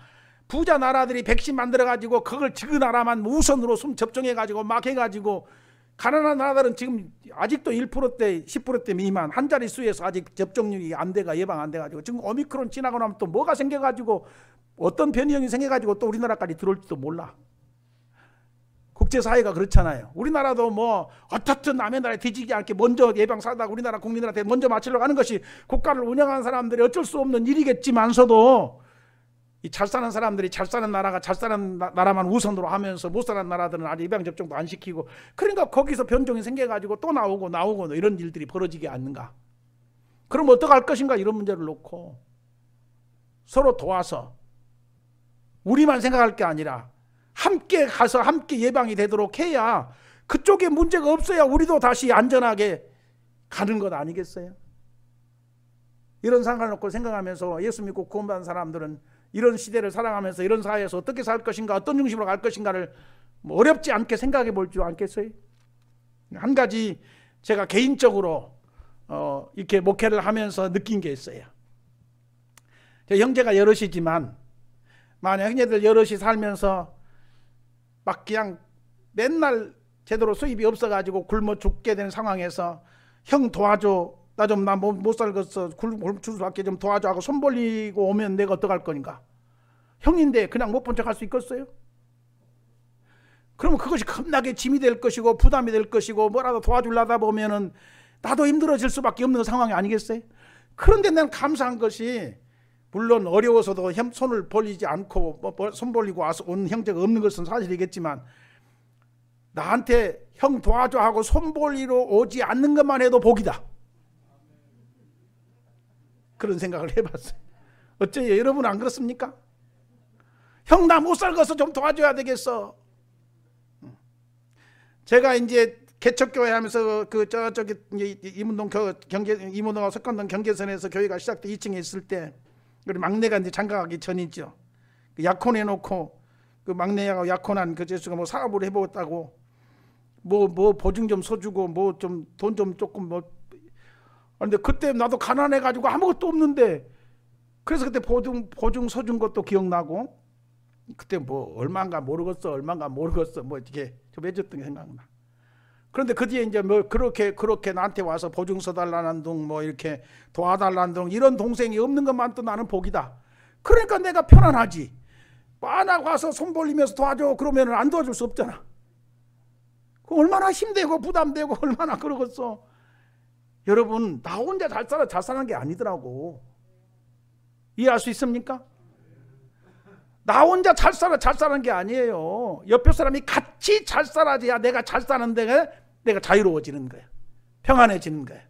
S1: 부자 나라들이 백신 만들어가지고 그걸 그 나라만 우선으로 접종해가지고 막 해가지고, 가난한 나라들은 지금 아직도 1%대 10%대 미만 한 자릿수에서 아직 접종률이 안 돼가 예방 안 돼가지고, 지금 오미크론 지나고 나면 또 뭐가 생겨가지고 어떤 변이형이 생겨가지고 또 우리나라까지 들어올지도 몰라. 국제사회가 그렇잖아요. 우리나라도 뭐 어떻든 남의 나라에 뒤지지 않게 먼저 예방 사다가 우리나라 국민들한테 먼저 맞추려고 하는 것이 국가를 운영하는 사람들이 어쩔 수 없는 일이겠지만서도, 이 잘 사는 사람들이 잘 사는 나라가 잘 사는 나라만 우선으로 하면서 못 사는 나라들은 아직 예방 접종도 안 시키고, 그러니까 거기서 변종이 생겨가지고 또 나오고 이런 일들이 벌어지게 않는가. 그럼 어떡할 것인가, 이런 문제를 놓고 서로 도와서 우리만 생각할 게 아니라 함께 가서 함께 예방이 되도록 해야, 그쪽에 문제가 없어야 우리도 다시 안전하게 가는 것 아니겠어요? 이런 상관을 놓고 생각하면서 예수 믿고 구원받은 사람들은 이런 시대를 살아가면서 이런 사회에서 어떻게 살 것인가, 어떤 중심으로 갈 것인가를 뭐 어렵지 않게 생각해 볼 줄 않겠어요? 한 가지 제가 개인적으로 이렇게 목회를 하면서 느낀 게 있어요. 제 형제가 여럿이지만 만약 형제들 여럿이 살면서 막 그냥 맨날 제대로 수입이 없어가지고 굶어 죽게 된 상황에서 형 도와줘, 나 못 살겠어, 굶어 죽을 수밖에 좀 도와줘 하고 손 벌리고 오면 내가 어떡할 거니까? 형인데 그냥 못 본 척 할 수 있겠어요? 그러면 그것이 겁나게 짐이 될 것이고 부담이 될 것이고 뭐라도 도와주려다 보면은 나도 힘들어질 수밖에 없는 상황이 아니겠어요? 그런데 난 감사한 것이, 물론 어려워서도 손을 벌리지 않고 손 벌리고 와서 온 형제가 없는 것은 사실이겠지만, 나한테 형 도와줘 하고 손 벌리러 오지 않는 것만 해도 복이다. 그런 생각을 해봤어요. 어째요? 여러분 안 그렇습니까? 형 나 못 살겠어, 좀 도와줘야 되겠어. 제가 이제 개척교회 하면서 저기 이문동 이문동하고 석관동 경계선에서 교회가 시작돼 2층에 있을 때, 우리 막내가 이제 장가가기 전이죠. 약혼해놓고 그 막내하고 약혼한 그 제수가 뭐 사업을 해보겠다고 뭐 보증 좀 서주고 뭐 좀 돈 좀 조금 뭐. 근데 그때 나도 가난해가지고 아무것도 없는데, 그래서 그때 보증 서준 것도 기억나고, 그때 뭐 얼마인가 모르겠어 뭐 이렇게 좀 해줬던 게 생각나. 그런데 그 뒤에 이제 뭐 그렇게 나한테 와서 보증 서달라는 둥 뭐 이렇게 도와달라는 둥 이런 동생이 없는 것만 또 나는 복이다. 그러니까 내가 편안하지. 만약 와서 손 벌리면서 도와줘 그러면 안 도와줄 수 없잖아. 그 얼마나 힘들고 부담되고 얼마나 그러겠어. 여러분, 나 혼자 잘 사는 게 아니더라고. 이해할 수 있습니까? 나 혼자 잘 사는 게 아니에요. 옆에 사람이 같이 잘 살아야 내가 잘 사는데 내가 자유로워지는 거야. 평안해지는 거야.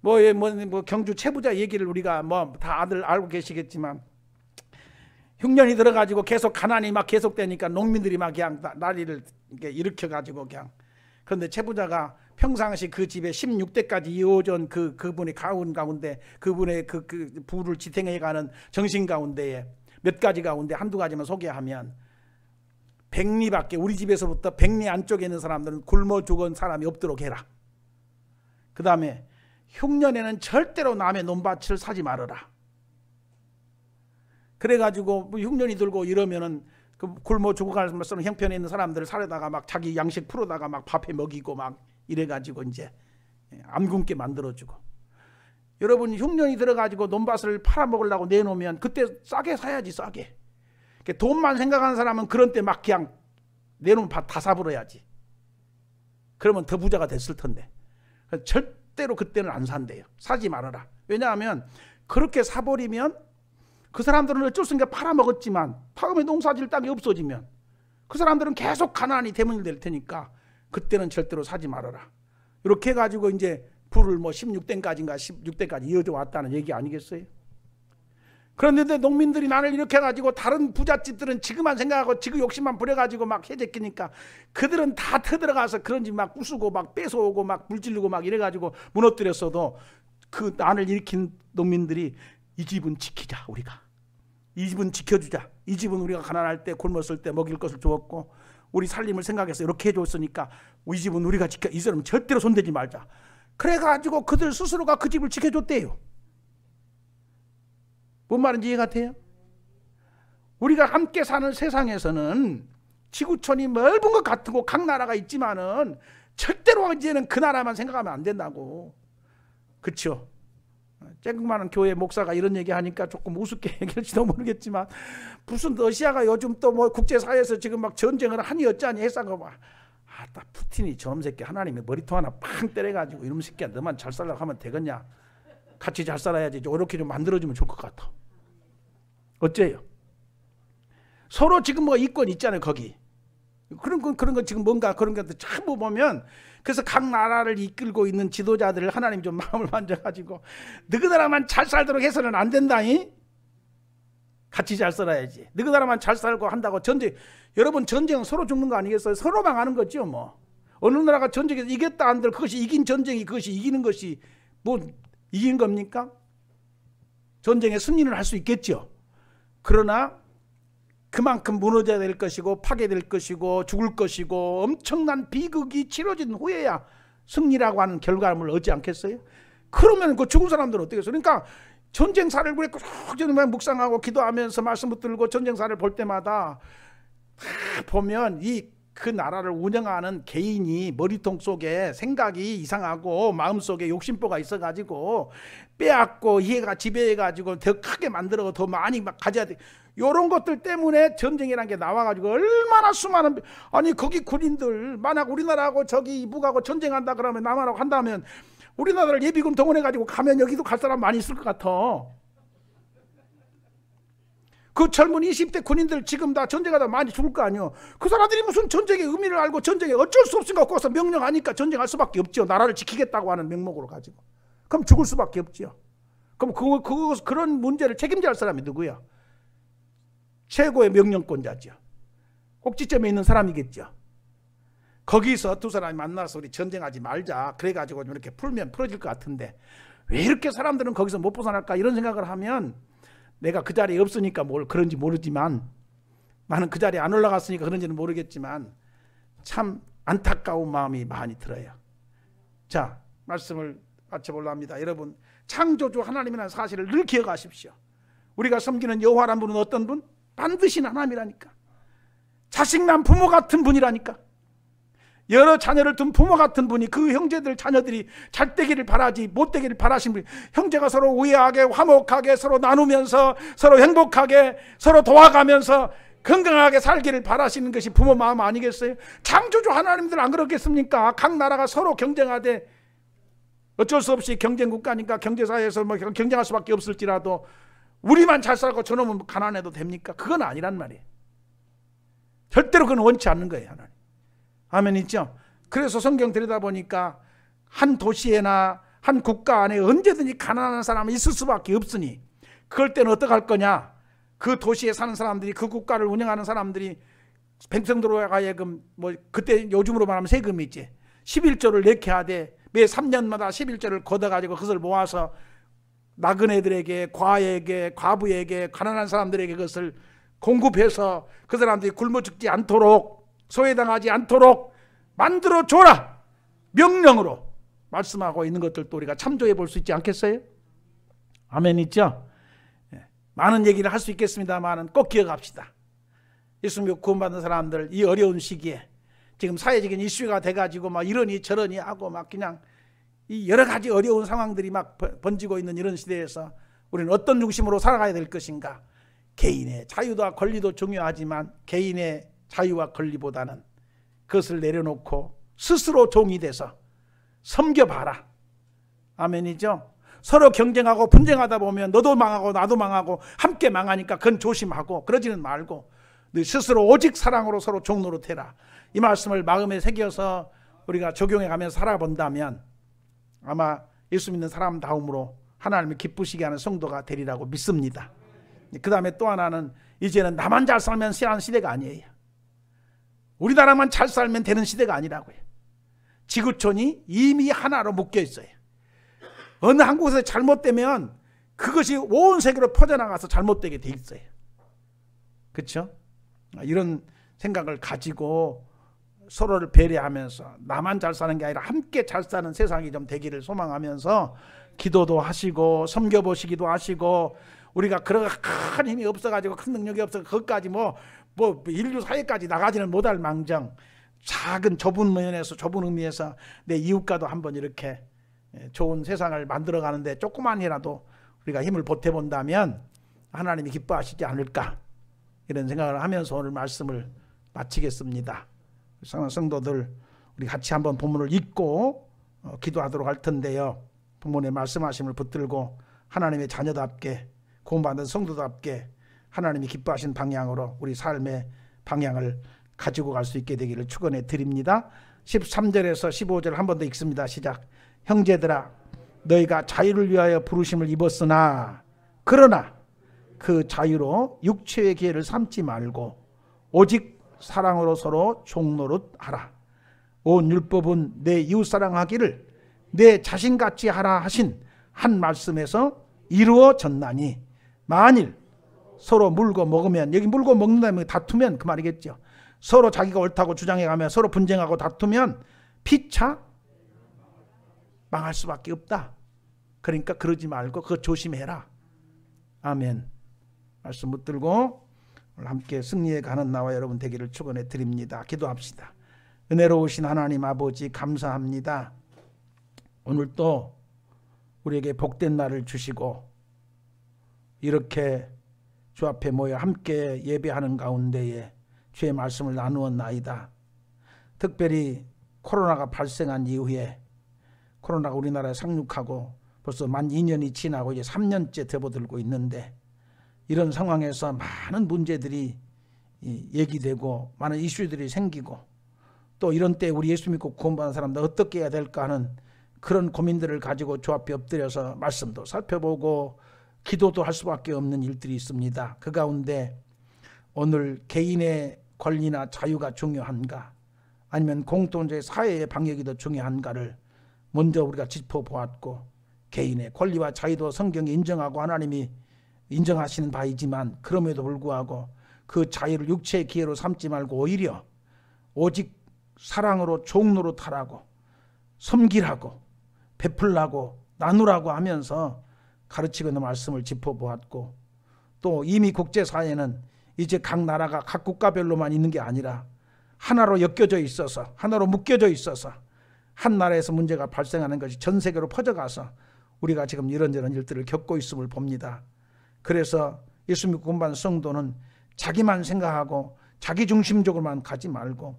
S1: 뭐 경주 최부자 얘기를 우리가 뭐 다 아들 알고 계시겠지만, 흉년이 들어가지고 계속 가난이 막 계속되니까 농민들이 막 그냥 난리를 일으켜가지고 그냥. 그런데 최부자가 평상시 그 집에 16대까지 이어온 그분의 가운 가운데, 그분의 그 부를 지탱해가는 정신 가운데에 몇 가지 가운데 한두 가지만 소개하면, 백리밖에, 우리 집에서부터 백리 안쪽에 있는 사람들은 굶어 죽은 사람이 없도록 해라. 그 다음에 흉년에는 절대로 남의 논밭을 사지 말아라. 그래가지고 뭐 흉년이 들고 이러면은 그 굶어 죽어갈 형편에 있는 사람들을 사려다가 막 자기 양식 풀어다가 막 밥해 먹이고 막 이래가지고 이제 안 굶게 만들어주고. 여러분, 흉년이 들어가지고 논밭을 팔아먹으려고 내놓으면 그때 싸게 사야지, 싸게. 돈만 생각하는 사람은 그런 때 막 그냥 내놓은 밭 다 사버려야지. 그러면 더 부자가 됐을 텐데. 절대로 그때는 안 산대요. 사지 말아라. 왜냐하면 그렇게 사버리면 그 사람들은 어쩔 수 없으니까 팔아먹었지만 다음에 농사질 땅이 없어지면 그 사람들은 계속 가난이 대문이 될 테니까 그때는 절대로 사지 말아라. 이렇게 해가지고 이제 불을 뭐 16대까지인가 16대까지 이어져 왔다는 얘기 아니겠어요? 그런데 농민들이 나를 이렇게 해가지고 다른 부잣집들은 지그만 생각하고 지그 욕심만 부려가지고 막 해제끼니까 그들은 다 터들어가서 그런지 막 부수고 막 뺏어오고 막 물질르고 막 이래가지고 무너뜨렸어도 그 난을 일으킨 농민들이 이 집은 지키자, 우리가 이 집은 지켜주자, 이 집은 우리가 가난할 때 굶었을 때 먹일 것을 주었고 우리 살림을 생각해서 이렇게 해줬으니까 이 집은 우리가 지켜, 이 사람은 절대로 손대지 말자. 그래가지고 그들 스스로가 그 집을 지켜줬대요. 뭔 말인지 이해가 돼요? 우리가 함께 사는 세상에서는 지구촌이 넓은 것 같고 각 나라가 있지만은 절대로 이제는 그 나라만 생각하면 안 된다고. 그렇죠? 쬐끔만한 교회 목사가 이런 얘기하니까 조금 우습게 얘기할지도 모르겠지만 무슨 러시아가 요즘 또 뭐 국제사회에서 지금 막 전쟁을 하니 어쩌니 했다고 막 아따 푸틴이 저놈 새끼 하나님의 머리통 하나 팡 때려가지고 이놈 새끼야 너만 잘 살라고 하면 되겠냐, 같이 잘 살아야지, 이렇게 좀 만들어주면 좋을 것 같아. 어째요? 서로 지금 뭐 이권 있잖아요 거기. 그런 거 지금 뭔가 그런 것들 전부 보면 그래서 각 나라를 이끌고 있는 지도자들을 하나님 좀 마음을 만져가지고 너희 나라만 잘 살도록 해서는 안 된다니. 같이 잘 살아야지. 너희 나라만 잘 살고 한다고 전쟁, 여러분 전쟁은 서로 죽는 거 아니겠어요? 서로 망하는 거죠 뭐. 어느 나라가 전쟁에서 이겼다 한들 그것이 이긴 전쟁이 그것이 이기는 것이 뭐 이긴 겁니까? 전쟁에 승리를 할 수 있겠죠. 그러나 그만큼 무너져야 될 것이고 파괴될 것이고 죽을 것이고 엄청난 비극이 치러진 후에야 승리라고 하는 결과물을 얻지 않겠어요? 그러면 그 죽은 사람들은 어떻겠어요? 그러니까 전쟁사를 우리 꾸준히 묵상하고 기도하면서 말씀 붙들고 전쟁사를 볼 때마다 다 보면 그 나라를 운영하는 개인이 머리통 속에 생각이 이상하고 마음속에 욕심보가 있어가지고 빼앗고 이해가 지배해가지고 더 크게 만들어 더 많이 막 가져야 돼. 이런 것들 때문에 전쟁이라는 게 나와가지고 얼마나 수많은, 아니 거기 군인들 만약 우리나라하고 저기 이북하고 전쟁한다 그러면 남한하고 한다면 우리나라를 예비군 동원해가지고 가면 여기도 갈 사람 많이 있을 것 같아. 그 젊은 20대 군인들 지금 다 전쟁하다 많이 죽을 거 아니에요. 그 사람들이 무슨 전쟁의 의미를 알고 전쟁에 어쩔 수 없으니까 거기서 명령하니까 전쟁할 수밖에 없죠. 나라를 지키겠다고 하는 명목으로 가지고. 그럼 죽을 수밖에 없죠. 그럼 그런 문제를 책임져야 할 사람이 누구야? 최고의 명령권자죠. 꼭지점에 있는 사람이겠죠. 거기서 두 사람이 만나서 우리 전쟁하지 말자 그래가지고 이렇게 풀면 풀어질 것 같은데 왜 이렇게 사람들은 거기서 못 벗어날까 이런 생각을 하면 내가 그 자리에 없으니까 뭘 그런지 모르지만 나는 그 자리에 안 올라갔으니까 그런지는 모르겠지만 참 안타까운 마음이 많이 들어요. 자, 말씀을 마쳐보려 합니다. 여러분, 창조주 하나님이라는 사실을 늘 기억하십시오. 우리가 섬기는 여호와라는 분은 어떤 분? 반드시 하나님이라니까. 자식 난 부모 같은 분이라니까. 여러 자녀를 둔 부모 같은 분이 그 형제들 자녀들이 잘 되기를 바라지 못 되기를 바라신 분, 형제가 서로 우애하게 화목하게 서로 나누면서 서로 행복하게 서로 도와가면서 건강하게 살기를 바라시는 것이 부모 마음 아니겠어요? 창조주 하나님들 안 그렇겠습니까? 각 나라가 서로 경쟁하되 어쩔 수 없이 경쟁 국가니까 경제사회에서 뭐 경쟁할 수밖에 없을지라도 우리만 잘 살고 저놈은 가난해도 됩니까? 그건 아니란 말이에요. 절대로 그건 원치 않는 거예요. 하나님. 아멘 있죠? 그래서 성경 들여다보니까 한 도시에나 한 국가 안에 언제든지 가난한 사람이 있을 수밖에 없으니 그럴 때는 어떻게 할 거냐? 그 도시에 사는 사람들이 그 국가를 운영하는 사람들이 백성들로 하여금 뭐 그때 요즘으로 말하면 세금이 있지 11조를 내게 하되 매 3년마다 11조를 걷어가지고 그것을 모아서 나그네들에게 과에게 과부에게 가난한 사람들에게 그것을 공급해서 그 사람들이 굶어 죽지 않도록 소외당하지 않도록 만들어줘라 명령으로 말씀하고 있는 것들도 우리가 참조해 볼 수 있지 않겠어요? 아멘 있죠? 많은 얘기를 할 수 있겠습니다만 꼭 기억합시다. 예수 믿고 구원받은 사람들 이 어려운 시기에 지금 사회적인 이슈가 돼가지고 막 이러니 저러니 하고 막 그냥 이 여러 가지 어려운 상황들이 막 번지고 있는 이런 시대에서 우리는 어떤 중심으로 살아가야 될 것인가? 개인의 자유와 권리도 중요하지만 개인의 자유와 권리보다는 그것을 내려놓고 스스로 종이 돼서 섬겨봐라. 아멘이죠? 서로 경쟁하고 분쟁하다 보면 너도 망하고 나도 망하고 함께 망하니까 그건 조심하고 그러지는 말고 너 스스로 오직 사랑으로 서로 종노릇해라. 이 말씀을 마음에 새겨서 우리가 적용해 가면서 살아본다면 아마 예수 믿는 사람다움으로 하나님을 기쁘시게 하는 성도가 되리라고 믿습니다. 그 다음에 또 하나는 이제는 나만 잘 살면 하는 시대가 아니에요. 우리나라만 잘 살면 되는 시대가 아니라고요. 지구촌이 이미 하나로 묶여 있어요. 어느 한 곳에 잘못되면 그것이 온 세계로 퍼져나가서 잘못되게 돼 있어요. 그렇죠? 이런 생각을 가지고 서로를 배려하면서 나만 잘 사는 게 아니라 함께 잘 사는 세상이 좀 되기를 소망하면서 기도도 하시고 섬겨보시기도 하시고, 우리가 그런 큰 힘이 없어가지고 큰 능력이 없어서 그것까지 뭐 인류 사회까지 나가지는 못할 망정 작은 좁은 면에서 좁은 의미에서 내 이웃과도 한번 이렇게 좋은 세상을 만들어가는데 조그만이라도 우리가 힘을 보태본다면 하나님이 기뻐하시지 않을까, 이런 생각을 하면서 오늘 말씀을 마치겠습니다. 사랑하는 성도들, 우리 같이 한번 본문을 읽고 기도하도록 할 텐데요. 본문의 말씀하심을 붙들고 하나님의 자녀답게 구원받은 성도답게 하나님이 기뻐하신 방향으로 우리 삶의 방향을 가지고 갈 수 있게 되기를 축원해 드립니다. 13절에서 15절 한 번 더 읽습니다. 시작. 형제들아, 너희가 자유를 위하여 부르심을 입었으나 그러나 그 자유로 육체의 기회를 삼지 말고 오직 사랑으로 서로 종노릇하라. 온 율법은 내 이웃사랑하기를 내 자신같이 하라 하신 한 말씀에서 이루어졌나니, 만일 서로 물고 먹으면, 여기 물고 먹는다면 다투면 그 말이겠죠. 서로 자기가 옳다고 주장해가며 서로 분쟁하고 다투면 피차 망할 수밖에 없다. 그러니까 그러지 말고 그거 조심해라. 아멘. 말씀 붙들고 오늘 함께 승리에 가는 나와 여러분 되기를 축원해 드립니다. 기도합시다. 은혜로우신 하나님 아버지, 감사합니다. 오늘 또 우리에게 복된 날을 주시고 이렇게 주 앞에 모여 함께 예배하는 가운데에 주의 말씀을 나누었나이다. 특별히 코로나가 발생한 이후에, 코로나가 우리나라에 상륙하고 벌써 만 2년이 지나고 이제 3년째 접어들고 있는데, 이런 상황에서 많은 문제들이 얘기되고 많은 이슈들이 생기고, 또 이런 때 우리 예수 믿고 구원받은 사람들 어떻게 해야 될까 하는 그런 고민들을 가지고 주 앞에 엎드려서 말씀도 살펴보고 기도도 할 수밖에 없는 일들이 있습니다. 그 가운데 오늘 개인의 권리나 자유가 중요한가, 아니면 공동체의 사회의 방역이 더 중요한가를 먼저 우리가 짚어보았고, 개인의 권리와 자유도 성경이 인정하고 하나님이 인정하시는 바이지만 그럼에도 불구하고 그 자유를 육체의 기회로 삼지 말고 오히려 오직 사랑으로 종노릇하라고, 섬기라고, 베풀라고, 나누라고 하면서 가르치고 있는 말씀을 짚어보았고, 또 이미 국제사회는 이제 각 나라가 각 국가별로만 있는 게 아니라 하나로 엮여져 있어서, 하나로 묶여져 있어서 한 나라에서 문제가 발생하는 것이 전 세계로 퍼져가서 우리가 지금 이런저런 일들을 겪고 있음을 봅니다. 그래서 예수 믿고 구원받은 성도는 자기만 생각하고 자기 중심적으로만 가지 말고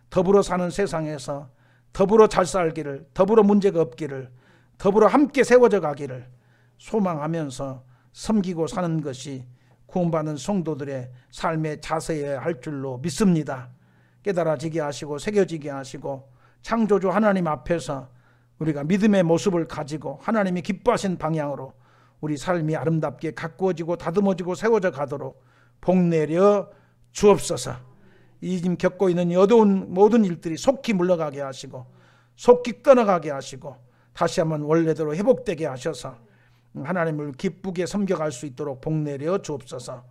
S1: 더불어 사는 세상에서 더불어 잘 살기를, 더불어 문제가 없기를, 더불어 함께 세워져 가기를 소망하면서 섬기고 사는 것이 구원받은 성도들의 삶의 자세여야 할 줄로 믿습니다. 깨달아지게 하시고 새겨지게 하시고 창조주 하나님 앞에서 우리가 믿음의 모습을 가지고 하나님이 기뻐하신 방향으로 우리 삶이 아름답게 가꾸어지고 다듬어지고 세워져 가도록 복내려 주옵소서. 이 지금 겪고 있는 어두운 모든 일들이 속히 물러가게 하시고 속히 떠나가게 하시고 다시 한번 원래대로 회복되게 하셔서 하나님을 기쁘게 섬겨갈 수 있도록 복내려 주옵소서.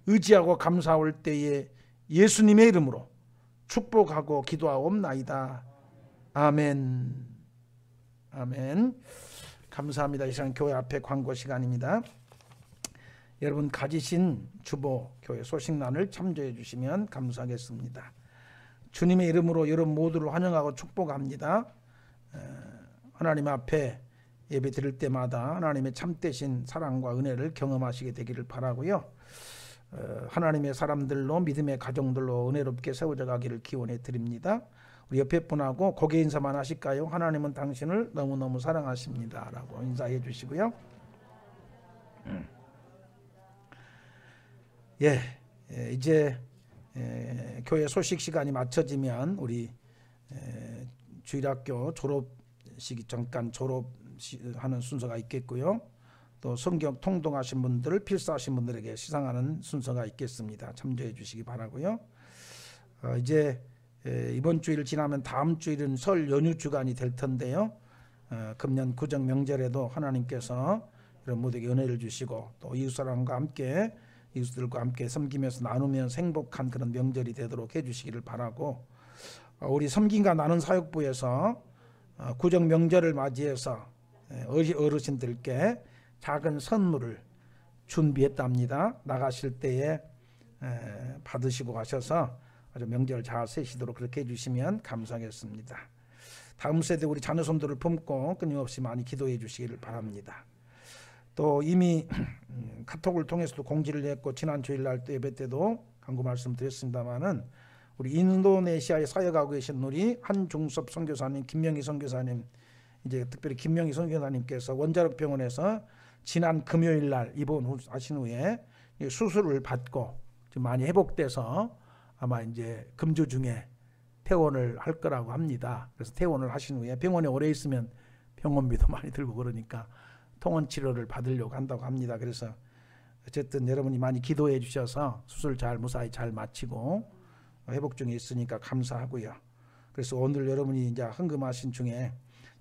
S1: 의지하고 감사할 때에 예수님의 이름으로 축복하고 기도하옵나이다. 아멘. 아멘. 감사합니다. 이 시간 교회 앞에 광고 시간입니다. 여러분 가지신 주보 교회 소식란을 참조해 주시면 감사하겠습니다. 주님의 이름으로 여러분 모두를 환영하고 축복합니다. 하나님 앞에 예배 드릴 때마다 하나님의 참되신 사랑과 은혜를 경험하시게 되기를 바라고요. 하나님의 사람들로, 믿음의 가정들로 은혜롭게 세워져 가기를 기원해 드립니다. 우리 옆에 분하고 고개 인사만 하실까요? 하나님은 당신을 너무너무 사랑하십니다 라고 인사해 주시고요. 이제 교회 소식 시간이 맞춰지면 우리 주일학교 졸업식이 잠깐 졸업하는 순서가 있겠고요. 또 성경 통독하신 분들을 필사하신 분들에게 시상하는 순서가 있겠습니다. 참조해 주시기 바라고요. 이제 이번 주일 지나면 다음 주일은 설 연휴 주간이 될 텐데요. 금년 구정 명절에도 하나님께서 이런 모두에게 은혜를 주시고 또 이웃사람과 함께 이웃들과 함께 섬기면서 나누면서 행복한 그런 명절이 되도록 해주시기를 바라고, 우리 섬김과 나눈 사역부에서 구정 명절을 맞이해서 어르신들께 작은 선물을 준비했답니다. 나가실 때에 받으시고 가셔서 아주 명절 잘 세시도록 그렇게 해주시면 감사하겠습니다. 다음 세대 우리 자녀손들을 품고 끊임없이 많이 기도해 주시기를 바랍니다. 또 이미 카톡을 통해서도 공지를 했고 지난 주일날 또 예배 때도 간구 말씀드렸습니다마는 우리 인도네시아에 사역하고 계신 우리 한중섭 선교사님, 김명희 선교사님, 이제 특별히 김명희 선교사님께서 원자력 병원에서 지난 금요일날 입원하신 후에 수술을 받고 좀 많이 회복돼서 아마 이제 금주 중에 퇴원을 할 거라고 합니다. 그래서 퇴원을 하신 후에 병원에 오래 있으면 병원비도 많이 들고 그러니까 통원 치료를 받으려고 한다고 합니다. 그래서 어쨌든 여러분이 많이 기도해 주셔서 수술 잘 무사히 잘 마치고 회복 중에 있으니까 감사하고요. 그래서 오늘 여러분이 이제 헌금하신 중에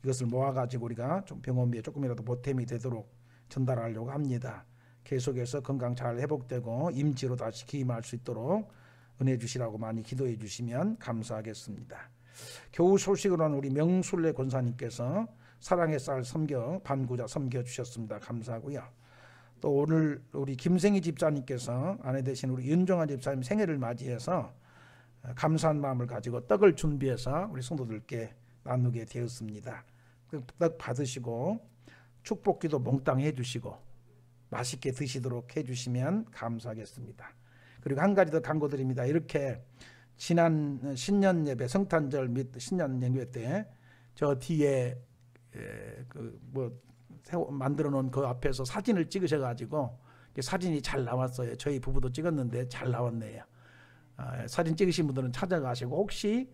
S1: 이것을 모아가지고 우리가 좀 병원비에 조금이라도 보탬이 되도록 전달하려고 합니다. 계속해서 건강 잘 회복되고 임지로 다시 기임할 수 있도록 은혜 주시라고 많이 기도해 주시면 감사하겠습니다. 교우 소식으로는 우리 명술래 권사님께서 사랑의 쌀 섬겨 반구자 섬겨 주셨습니다. 감사하고요. 또 오늘 우리 김생희 집사님께서 아내 되신 우리 윤정아 집사님 생일을 맞이해서 감사한 마음을 가지고 떡을 준비해서 우리 성도들께 나누게 되었습니다. 그 떡 받으시고 축복기도 몽땅 해주시고 맛있게 드시도록 해주시면 감사하겠습니다. 그리고 한 가지 더 간구드립니다. 이렇게 지난 신년 예배 성탄절 및 신년 예배 때 저 뒤에 만들어 놓은 그 앞에서 사진을 찍으셔가지고 사진이 잘 나왔어요. 저희 부부도 찍었는데 잘 나왔네요. 사진 찍으신 분들은 찾아가시고 혹시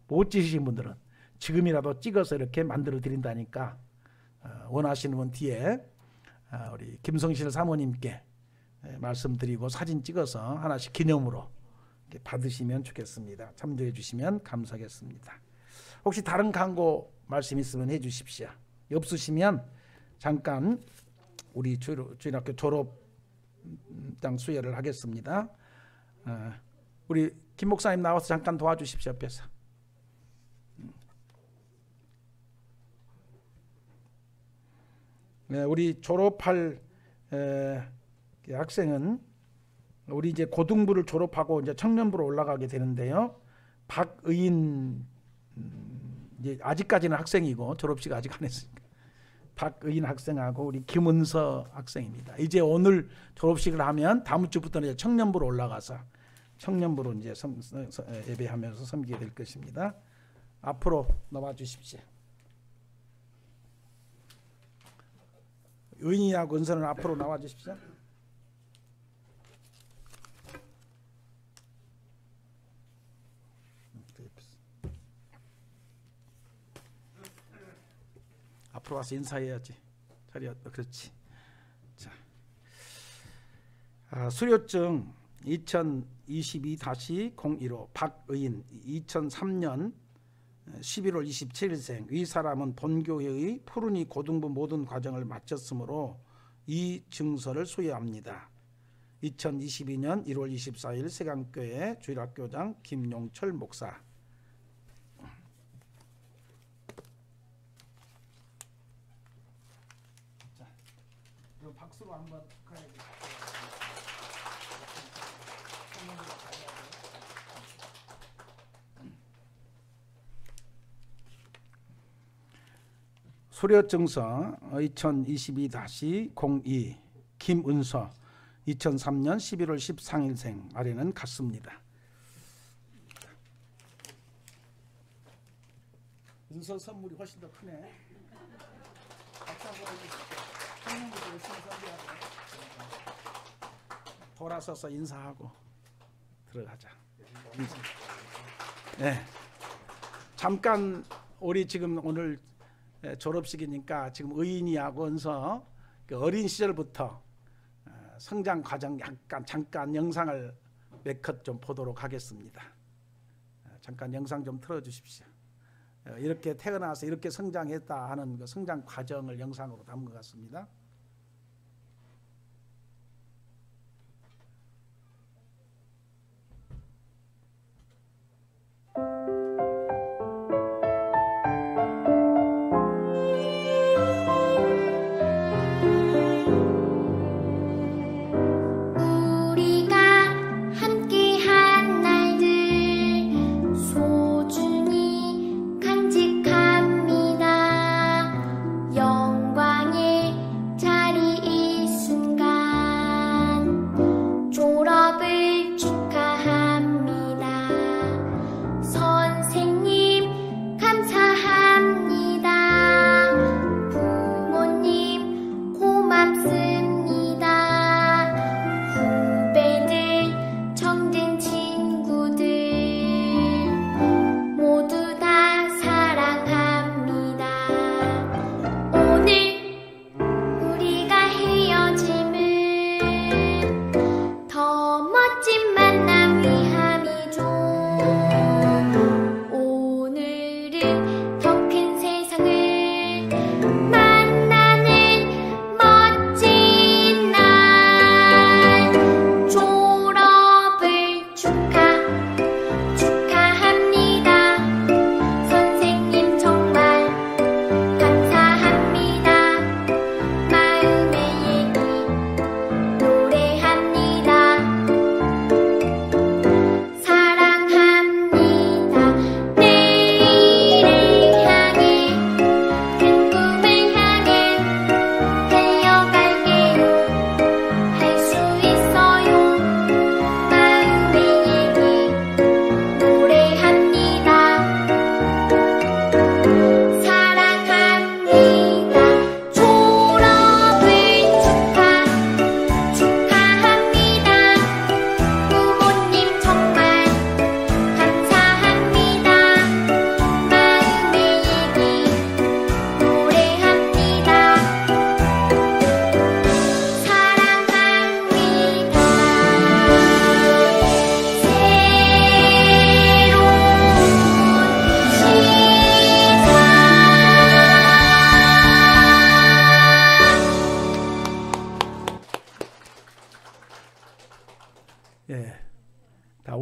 S1: 못 찍으신 분들은 지금이라도 찍어서 이렇게 만들어 드린다니까 원하시는 분 뒤에 우리 김성실 사모님께 말씀드리고 사진 찍어서 하나씩 기념으로 이렇게 받으시면 좋겠습니다. 참조해 주시면 감사하겠습니다. 혹시 다른 광고 말씀 있으면 해 주십시오. 없으시면 잠깐 우리 주일학교 졸업장 수여를 하겠습니다. 우리 김 목사님 나와서 잠깐 도와주십시오. 옆에서. 우리 졸업할 학생은 우리 이제 고등부를 졸업하고 이제 청년부로 올라가게 되는데요. 박의인 이제 아직까지는 학생이고 졸업식 아직 안 했으니까 박의인 학생하고 우리 김은서 학생입니다. 이제 오늘 졸업식을 하면 다음 주부터는 이제 청년부로 올라가서 청년부로 이제 예배하면서 섬기게 될 것입니다. 앞으로 나와 주십시오. 의인이하고 은서는 앞으로 나와 주십시오. 앞으로 와서 인사해야지. 자리야, 그렇지. 자, 수료증 2022-01호 박의인 2003년 11월 27일생. 이 사람은 본교회의 푸르니 고등부 모든 과정을 마쳤으므로 이 증서를 소유합니다. 2022년 1월 24일 세강교회 주일학교장 김용철 목사. 자, 그럼 박수로 한번 축하해주세요. 수료증서 2022-02 김은서 2003년 11월 13일생 아래는 같습니다. 은서 선물이 훨씬 더 크네. 박수 한번 해주십시오. 청년부터 열심히 선배하고 돌아서서 인사하고 들어가자. 네. 잠깐 우리 지금 오늘 졸업식이니까 지금 의인이하고 은서 그 어린 시절부터 성장 과정 잠깐 영상을 몇 컷 좀 보도록 하겠습니다. 잠깐 영상 좀 틀어주십시오. 이렇게 태어나서 이렇게 성장했다 하는 그 성장 과정을 영상으로 담은 것 같습니다.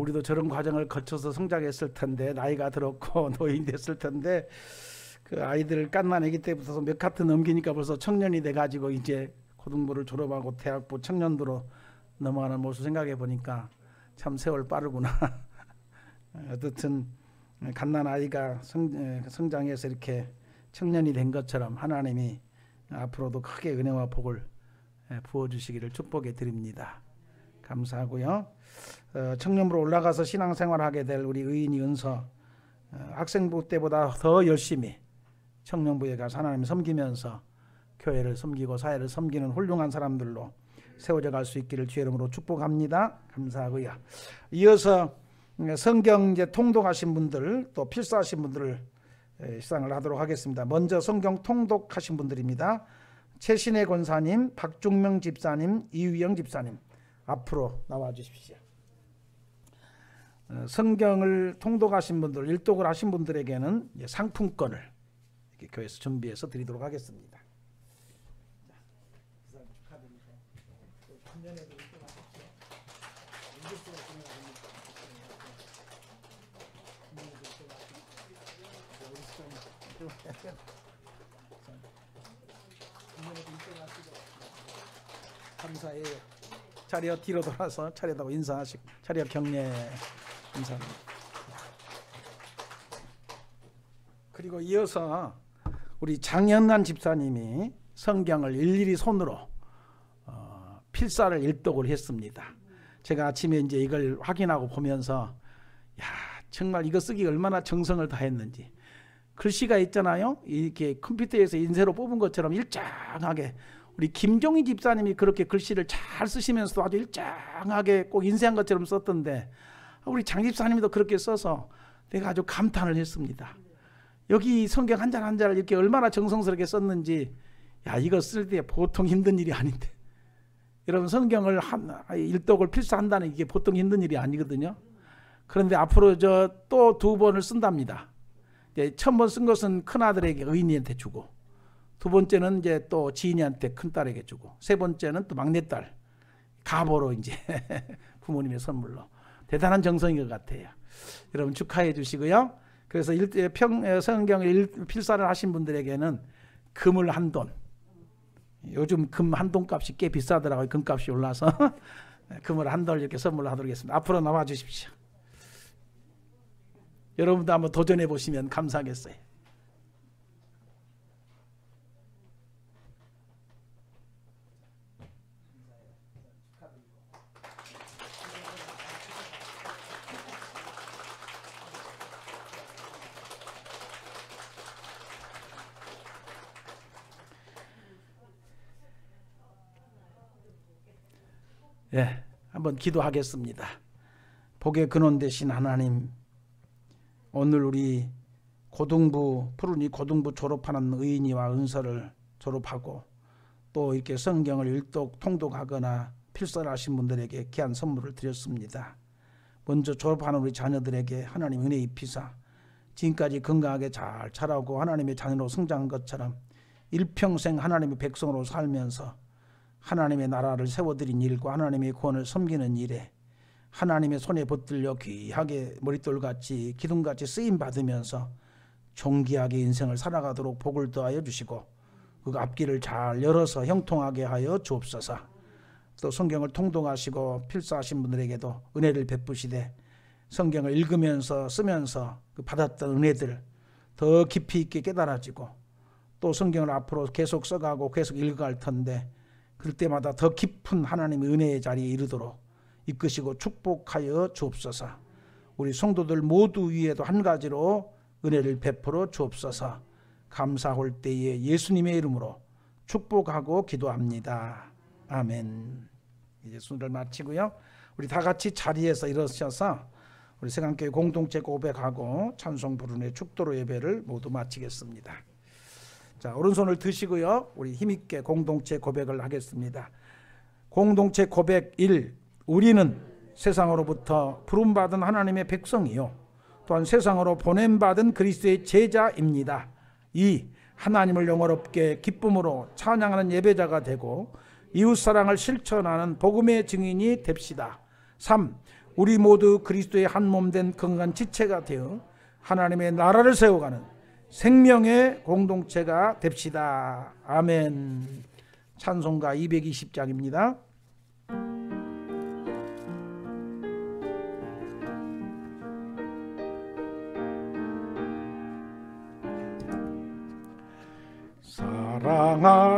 S1: 우리도 저런 과정을 거쳐서 성장했을 텐데 나이가 들었고 노인 됐을 텐데 그 아이들 깐난애기 때부터 몇 카트 넘기니까 벌써 청년이 돼가지고 이제 고등부를 졸업하고 대학부 청년부로 넘어가는 모습 생각해 보니까 참 세월 빠르구나. 어떻든 갓난아이가 성장해서 이렇게 청년이 된 것처럼 하나님이 앞으로도 크게 은혜와 복을 부어주시기를 축복해 드립니다. 감사하고요. 청년부로 올라가서 신앙생활하게 될 우리 의인이 은서 학생부 때보다 더 열심히 청년부에 가서 하나님 섬기면서 교회를 섬기고 사회를 섬기는 훌륭한 사람들로 세워져 갈 수 있기를 주의 이름으로 축복합니다. 감사하고요. 이어서 성경 이제 통독하신 분들 또 필사하신 분들을 시상을 하도록 하겠습니다. 먼저 성경 통독하신 분들입니다. 최신혜 권사님, 박중명 집사님, 이유영 집사님 앞으로 나와 주십시오. 성경을 통독하신 분들, 일독을 하신 분들에게는 상품권을 이렇게 교회에서 준비해서 드리도록 하겠습니다. 감사해요. 차려 뒤로 돌아서 차려다고 인사하시고 차려 경례 감사합니다. 그리고 이어서 우리 장현란 집사님이 성경을 일일이 손으로 필사를 일독을 했습니다. 제가 아침에 이제 이걸 확인하고 보면서 야 정말 이거 쓰기 얼마나 정성을 다했는지
S4: 글씨가 있잖아요. 이렇게 컴퓨터에서 인쇄로 뽑은 것처럼 일정하게, 우리 김종희 집사님이 그렇게 글씨를 잘 쓰시면서도 아주 일정하게 꼭 인쇄한 것처럼 썼던데, 우리 장 집사님도 그렇게 써서 내가 아주 감탄을 했습니다. 여기 성경 한 장 한 장을 이렇게 얼마나 정성스럽게 썼는지, 야, 이거 쓸 때 보통 힘든 일이 아닌데. 여러분, 성경을 일독을 필사한다는 이게 보통 힘든 일이 아니거든요. 그런데 앞으로 또 2번을 쓴답니다. 처음 번 쓴 것은 큰아들에게, 의인이한테 주고, 2번째는 이제 또 지인이한테, 큰딸에게 주고, 3번째는 또 막내딸 가보로 이제 부모님의 선물로. 대단한 정성인 것 같아요. 여러분 축하해 주시고요. 그래서 성경을 필사를 하신 분들에게는 금을 1돈, 요즘 금 1돈 값이 꽤 비싸더라고요. 금값이 올라서 금을 1돌 이렇게 선물하도록 하겠습니다. 앞으로 나와 주십시오. 여러분도 한번 도전해 보시면 감사하겠어요. 예, 한번 기도하겠습니다. 복의 근원 되신 하나님, 오늘 우리 푸른이 고등부 졸업하는 의인이와 은서를 졸업하고 또 이렇게 성경을 일독 통독하거나 필사를 하신 분들에게 귀한 선물을 드렸습니다. 먼저 졸업하는 우리 자녀들에게 하나님 은혜 입히사 지금까지 건강하게 잘 자라고 하나님의 자녀로 성장한 것처럼 일평생 하나님의 백성으로 살면서 하나님의 나라를 세워드린 일과 하나님의 구원을 섬기는 일에 하나님의 손에 붙들려 귀하게 머릿돌같이 기둥같이 쓰임받으면서 존귀하게 인생을 살아가도록 복을 더하여 주시고 그 앞길을 잘 열어서 형통하게 하여 주옵소서. 또 성경을 통독하시고 필사하신 분들에게도 은혜를 베푸시되 성경을 읽으면서 쓰면서 그 받았던 은혜들 더 깊이 있게 깨달아지고 또 성경을 앞으로 계속 써가고 계속 읽어갈 텐데 그럴 때마다 더 깊은 하나님의 은혜의 자리에 이르도록 이끄시고 축복하여 주옵소서. 우리 성도들 모두 위에도 한 가지로 은혜를 베풀어 주옵소서. 감사할 때에 예수님의 이름으로 축복하고 기도합니다. 아멘. 이제 순서를 마치고요. 우리 다 같이 자리에서 일어서셔서 우리 세강교회 공동체 고백하고 찬송 부르는 축도로 예배를 모두 마치겠습니다. 자, 오른손을 드시고요. 우리 힘있게 공동체 고백을 하겠습니다. 공동체 고백 1. 우리는 세상으로부터 부름받은 하나님의 백성이요 또한 세상으로 보냄받은 그리스도의 제자입니다. 2. 하나님을 영원롭게 기쁨으로 찬양하는 예배자가 되고 이웃사랑을 실천하는 복음의 증인이 됩시다. 3. 우리 모두 그리스도의 한 몸 된 건강한 지체가 되어 하나님의 나라를 세워가는 생명의 공동체가 됩시다. 아멘. 찬송가 220장입니다.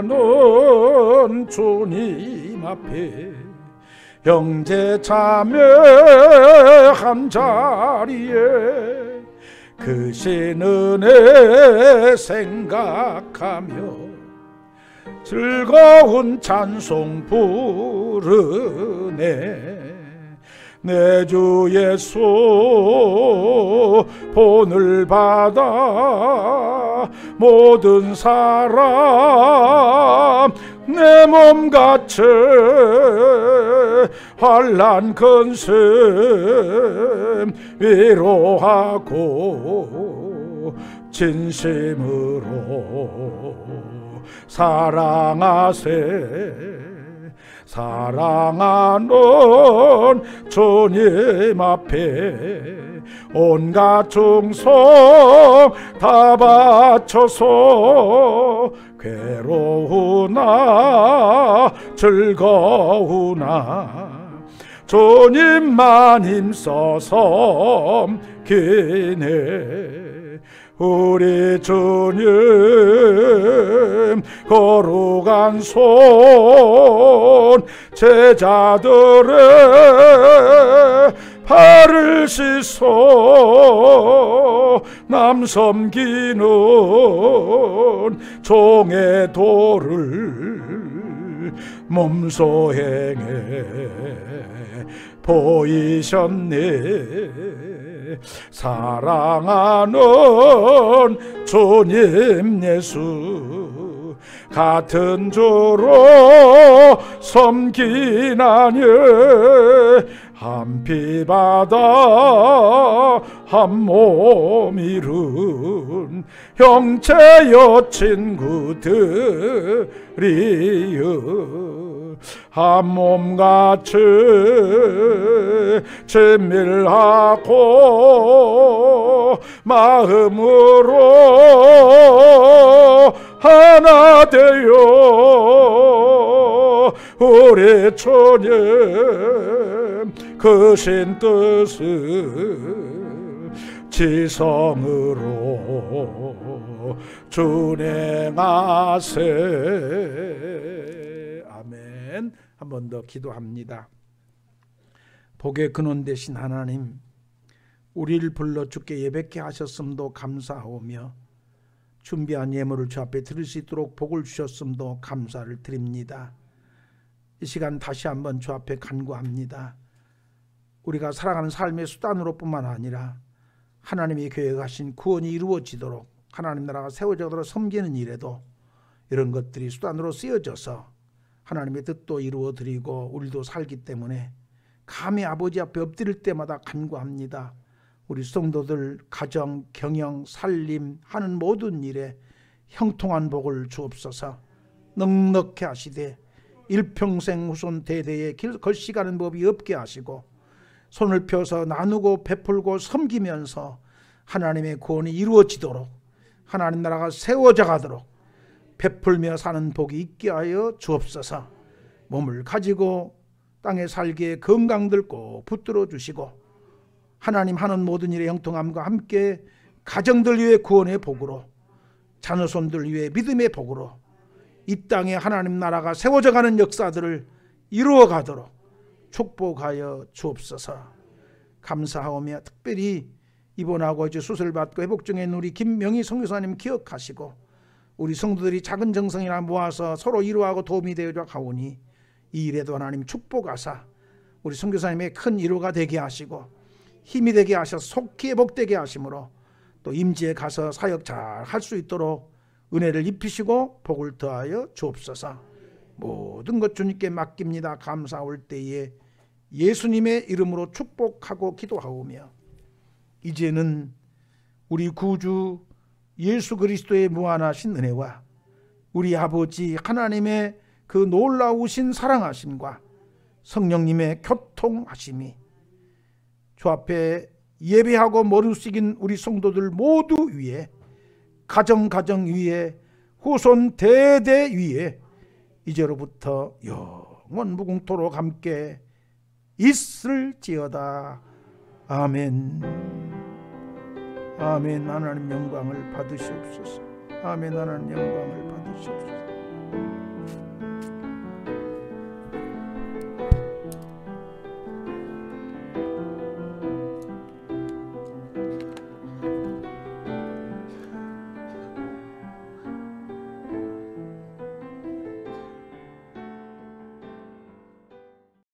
S4: 사랑하는 주님 앞에 형제 자매 한 자리에 크신 은혜 생각하며 즐거운 찬송 부르네. 내 주 예수 본을 받아 모든 사람 내 몸같이 환난 근심 위로하고 진심으로 사랑하세. 사랑하는 주님 앞에 온갖 충성 다 바쳐서 괴로우나 즐거우나 주님만 힘써서 섬기네. 우리 주님 거룩한 손 제자들의 발을 씻어
S1: 남 섬기는 종의 도를 몸소 행해 보이셨네. 사랑하는 주님 예수 같은 주로 섬기나니 한 피바다 한 몸 이룬 형제여 친구들이여 한 몸같이 친밀하고 마음으로 하나 되어 우리 주님 크신 뜻을 지성으로 준행하세. 아멘. 한 번 더 기도합니다. 복의 근원 되신 하나님, 우리를 불러 주께 예배케 하셨음도 감사하오며 준비한 예물을 주 앞에 드릴 수 있도록 복을 주셨음도 감사를 드립니다. 이 시간 다시 한번 주 앞에 간구합니다. 우리가 살아가는 삶의 수단으로 뿐만 아니라 하나님이 계획하신 구원이 이루어지도록 하나님 나라가 세워지도록 섬기는 일에도 이런 것들이 수단으로 쓰여져서 하나님의 뜻도 이루어드리고 우리도 살기 때문에 감히 아버지 앞에 엎드릴 때마다 간구합니다. 우리 성도들 가정, 경영, 살림 하는 모든 일에 형통한 복을 주옵소서. 넉넉히 하시되 일평생 후손 대대에 걸씨가는 법이 없게 하시고 손을 펴서 나누고 베풀고 섬기면서 하나님의 구원이 이루어지도록 하나님 나라가 세워져 가도록 베풀며 사는 복이 있게 하여 주옵소서. 몸을 가지고 땅에 살기에 건강들 꼭 붙들어 주시고 하나님 하는 모든 일의 형통함과 함께 가정들 위해 구원의 복으로 자녀손들 위해 믿음의 복으로 이 땅에 하나님 나라가 세워져 가는 역사들을 이루어 가도록 축복하여 주옵소서. 감사하오며 특별히 입원하고 이제 수술받고 회복 중에 있는 우리 김명희 선교사님 기억하시고 우리 성도들이 작은 정성이나 모아서 서로 위로하고 도움이 되어 가오니 이 일에도 하나님 축복하사 우리 선교사님의 큰 위로가 되게 하시고 힘이 되게 하셔서 속히 회복되게 하심으로 또 임지에 가서 사역 잘 할 수 있도록 은혜를 입히시고 복을 더하여 주옵소서. 모든 것 주님께 맡깁니다. 감사할 때에 예수님의 이름으로 축복하고 기도하오며 이제는 우리 구주 예수 그리스도의 무한하신 은혜와 우리 아버지 하나님의 그 놀라우신 사랑하심과 성령님의 교통하심이 주 앞에 예배하고 머리 숙인 우리 성도들 모두 위에 가정 위에 후손 대대 위에 이제로부터 영원 무궁토록 함께 있을지어다. 아멘. 아멘. 하나님 영광을 받으시옵소서. 아멘. 하나님 영광을 받으시옵소서.